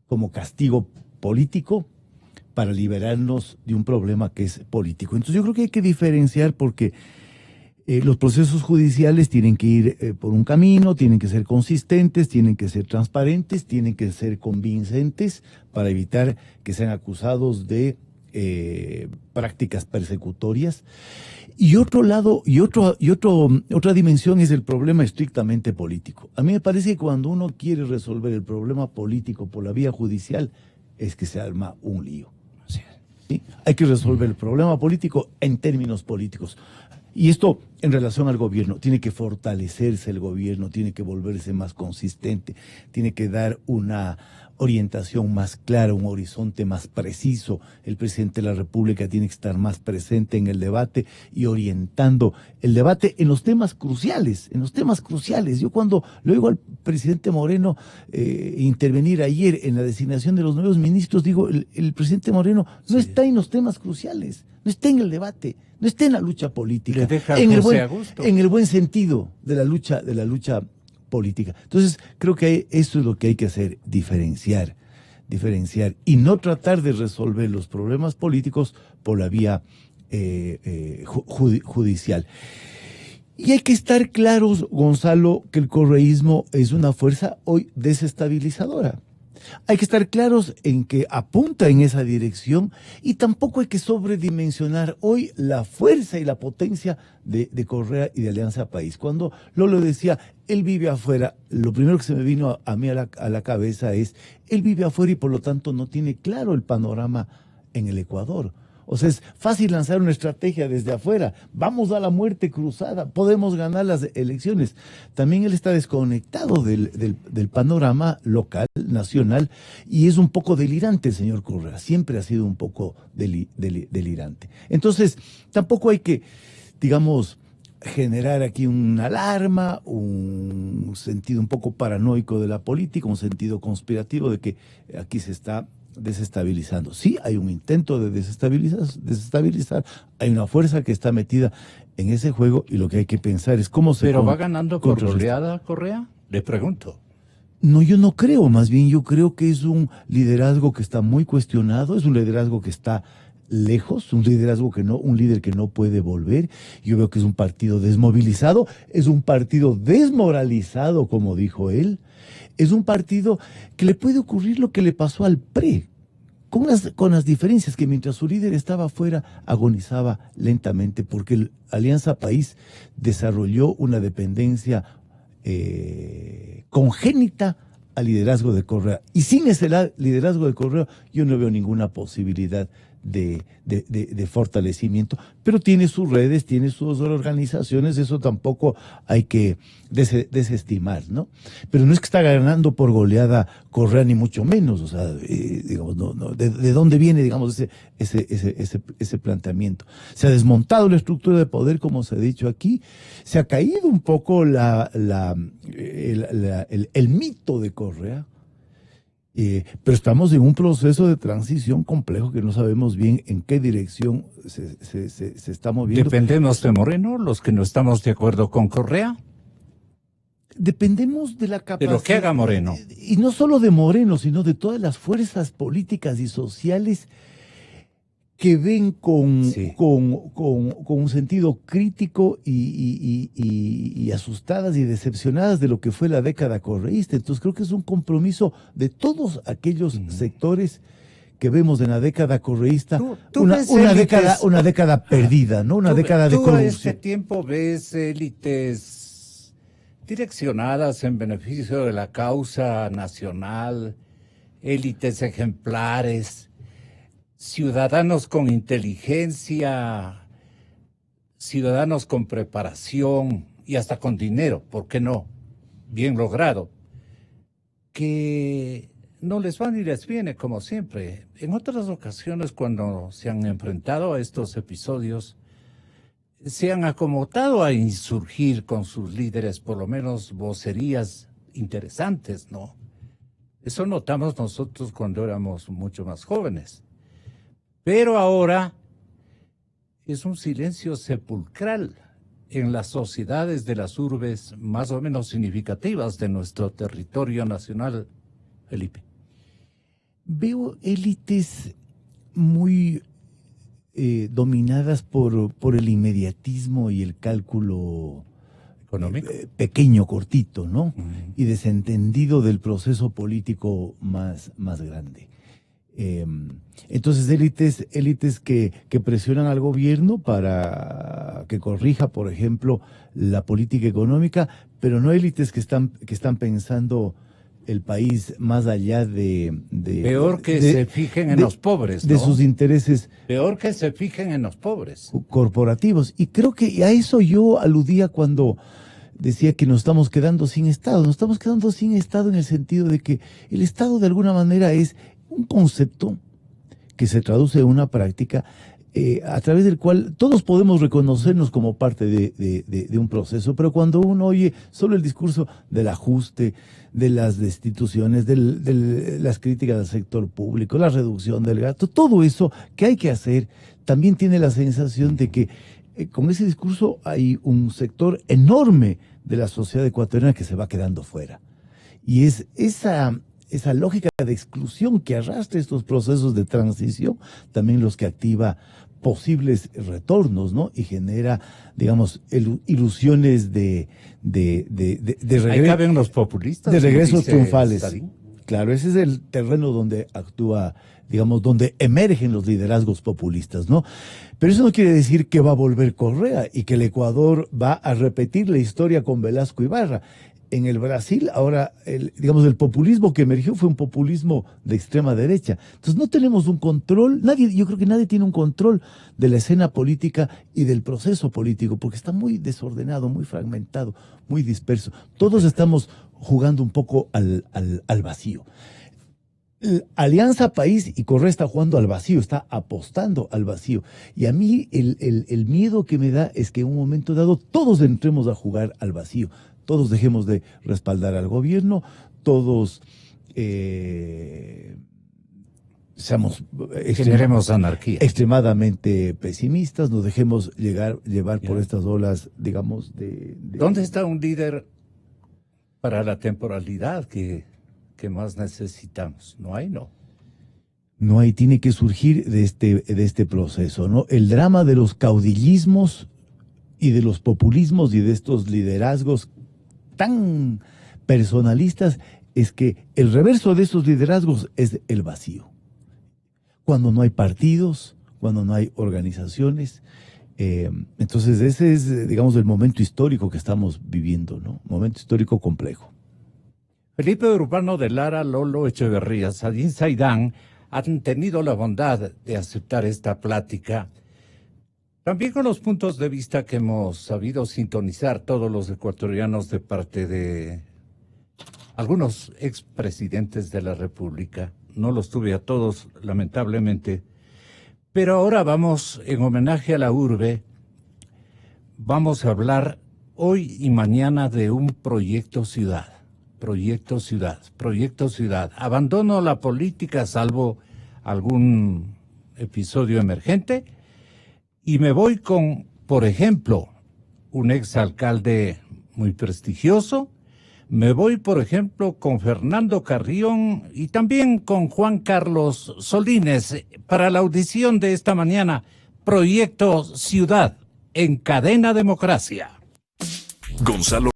como castigo político para liberarnos de un problema que es político. Entonces yo creo que hay que diferenciar porque los procesos judiciales tienen que ir por un camino, tienen que ser consistentes, tienen que ser transparentes, tienen que ser convincentes para evitar que sean acusados de prácticas persecutorias. Y otro lado, otra dimensión es el problema estrictamente político. A mí me parece que cuando uno quiere resolver el problema político por la vía judicial, es que se arma un lío. ¿Sí? Hay que resolver el problema político en términos políticos. Y esto en relación al gobierno, tiene que fortalecerse el gobierno, tiene que volverse más consistente, tiene que dar una orientación más clara, un horizonte más preciso. El presidente de la República tiene que estar más presente en el debate y orientando el debate en los temas cruciales, Yo cuando le oigo al presidente Moreno intervenir ayer en la designación de los nuevos ministros, digo, el presidente Moreno no está en los temas cruciales, no está en el debate, no está en la lucha política, en el buen sentido de la lucha política. Entonces, creo que eso es lo que hay que hacer, diferenciar y no tratar de resolver los problemas políticos por la vía judicial. Y hay que estar claros, Gonzalo, que el correísmo es una fuerza hoy desestabilizadora. Hay que estar claros en que apunta en esa dirección y tampoco hay que sobredimensionar hoy la fuerza y la potencia de Correa y de Alianza País. Cuando Lolo decía, él vive afuera, lo primero que se me vino a mí a la cabeza es, él vive afuera y por lo tanto no tiene claro el panorama en el Ecuador. O sea, es fácil lanzar una estrategia desde afuera. Vamos a la muerte cruzada, podemos ganar las elecciones. También él está desconectado del panorama local, nacional, y es un poco delirante el señor Correa. Siempre ha sido un poco delirante. Entonces, tampoco hay que, digamos, generar aquí una alarma, un sentido un poco paranoico de la política, un sentido conspirativo de que aquí se está desestabilizando. Sí, hay un intento de desestabilizar, hay una fuerza que está metida en ese juego y lo que hay que pensar es cómo se... ¿Pero va ganando por goleada Correa? Le pregunto. No, yo no creo, más bien yo creo que es un liderazgo que está muy cuestionado, es un liderazgo que está lejos, un líder que no puede volver. Yo veo que es un partido desmovilizado, es un partido desmoralizado, como dijo él. Es un partido que le puede ocurrir lo que le pasó al PRE, con las diferencias que mientras su líder estaba afuera, agonizaba lentamente, porque Alianza País desarrolló una dependencia congénita al liderazgo de Correa. Y sin ese liderazgo de Correa, yo no veo ninguna posibilidad de fortalecimiento, pero tiene sus redes, tiene sus organizaciones, eso tampoco hay que desestimar, ¿no? Pero no es que está ganando por goleada Correa, ni mucho menos, o sea, digamos, ¿de dónde viene, digamos, ese planteamiento? Se ha desmontado la estructura de poder, como se ha dicho aquí, se ha caído un poco el mito de Correa. Pero estamos en un proceso de transición complejo que no sabemos bien en qué dirección se está moviendo. ¿Dependemos de Moreno, los que no estamos de acuerdo con Correa? Dependemos de la capacidad. De lo que haga Moreno. Y no solo de Moreno, sino de todas las fuerzas políticas y sociales que ven con un sentido crítico y asustadas y decepcionadas de lo que fue la década correísta. Entonces creo que es un compromiso de todos aquellos sectores que vemos en la década correísta, una década perdida, ¿no? Una década de corrupción. ¿Tú a este tiempo ves élites direccionadas en beneficio de la causa nacional, élites ejemplares, ciudadanos con inteligencia, ciudadanos con preparación y hasta con dinero, ¿por qué no? Bien logrado, que no les va ni les viene como siempre? En otras ocasiones, cuando se han enfrentado a estos episodios, se han acomodado a insurgir con sus líderes, por lo menos vocerías interesantes, ¿no? Eso notamos nosotros cuando éramos mucho más jóvenes. Pero ahora es un silencio sepulcral en las sociedades de las urbes más o menos significativas de nuestro territorio nacional, Felipe. Veo élites muy dominadas por el inmediatismo y el cálculo económico, pequeño, cortito, ¿no? Y desentendido del proceso político más grande. Entonces élites que presionan al gobierno para que corrija, por ejemplo, la política económica, pero no élites que están pensando el país más allá peor que se fijen en los pobres, ¿no? De sus intereses. Peor que se fijen en los pobres. Corporativos. Y creo que a eso yo aludía cuando decía que nos estamos quedando sin Estado. Nos estamos quedando sin Estado en el sentido de que el Estado de alguna manera es un concepto que se traduce en una práctica a través del cual todos podemos reconocernos como parte de un proceso, pero cuando uno oye solo el discurso del ajuste, de las destituciones, de las críticas al sector público, la reducción del gasto, todo eso que hay que hacer, también tiene la sensación de que con ese discurso hay un sector enorme de la sociedad ecuatoriana que se va quedando fuera. Y es esa lógica de exclusión que arrastra estos procesos de transición, también los que activa posibles retornos, ¿no? Y genera, digamos, ilusiones de regreso. Ahí caben los populistas. De regresos triunfales. Sarín. Claro, ese es el terreno donde actúa, digamos, donde emergen los liderazgos populistas, ¿no? Pero eso no quiere decir que va a volver Correa y que el Ecuador va a repetir la historia con Velasco Ibarra. En el Brasil, ahora, digamos, el populismo que emergió fue un populismo de extrema derecha. Entonces no tenemos un control, yo creo que nadie tiene un control de la escena política y del proceso político, porque está muy desordenado, muy fragmentado, muy disperso. Todos estamos jugando un poco al vacío. Alianza País y Correa está jugando al vacío, está apostando al vacío. Y a mí el miedo que me da es que en un momento dado todos entremos a jugar al vacío. Todos dejemos de respaldar al gobierno, todos generemos anarquía, extremadamente pesimistas, nos dejemos llevar por estas olas, digamos, ¿Dónde está un líder para la temporalidad que más necesitamos? No hay, ¿no? No hay, tiene que surgir de este proceso, ¿no? El drama de los caudillismos y de los populismos y de estos liderazgos tan personalistas es que el reverso de esos liderazgos es el vacío. Cuando no hay partidos, cuando no hay organizaciones, entonces ese es, digamos, el momento histórico que estamos viviendo, ¿no? Momento histórico complejo. Felipe Urbano de Lara, Lolo Echeverría, Sadín Saidán, han tenido la bondad de aceptar esta plática. También con los puntos de vista que hemos sabido sintonizar todos los ecuatorianos de parte de algunos expresidentes de la República. No los tuve a todos, lamentablemente. Pero ahora vamos, en homenaje a la urbe, vamos a hablar hoy y mañana de un proyecto ciudad. Proyecto ciudad. Abandono la política salvo algún episodio emergente y me voy con, por ejemplo, un exalcalde muy prestigioso. Me voy, por ejemplo, con Fernando Carrión y también con Juan Carlos Solines para la audición de esta mañana. Proyecto Ciudad en Cadena Democracia. Gonzalo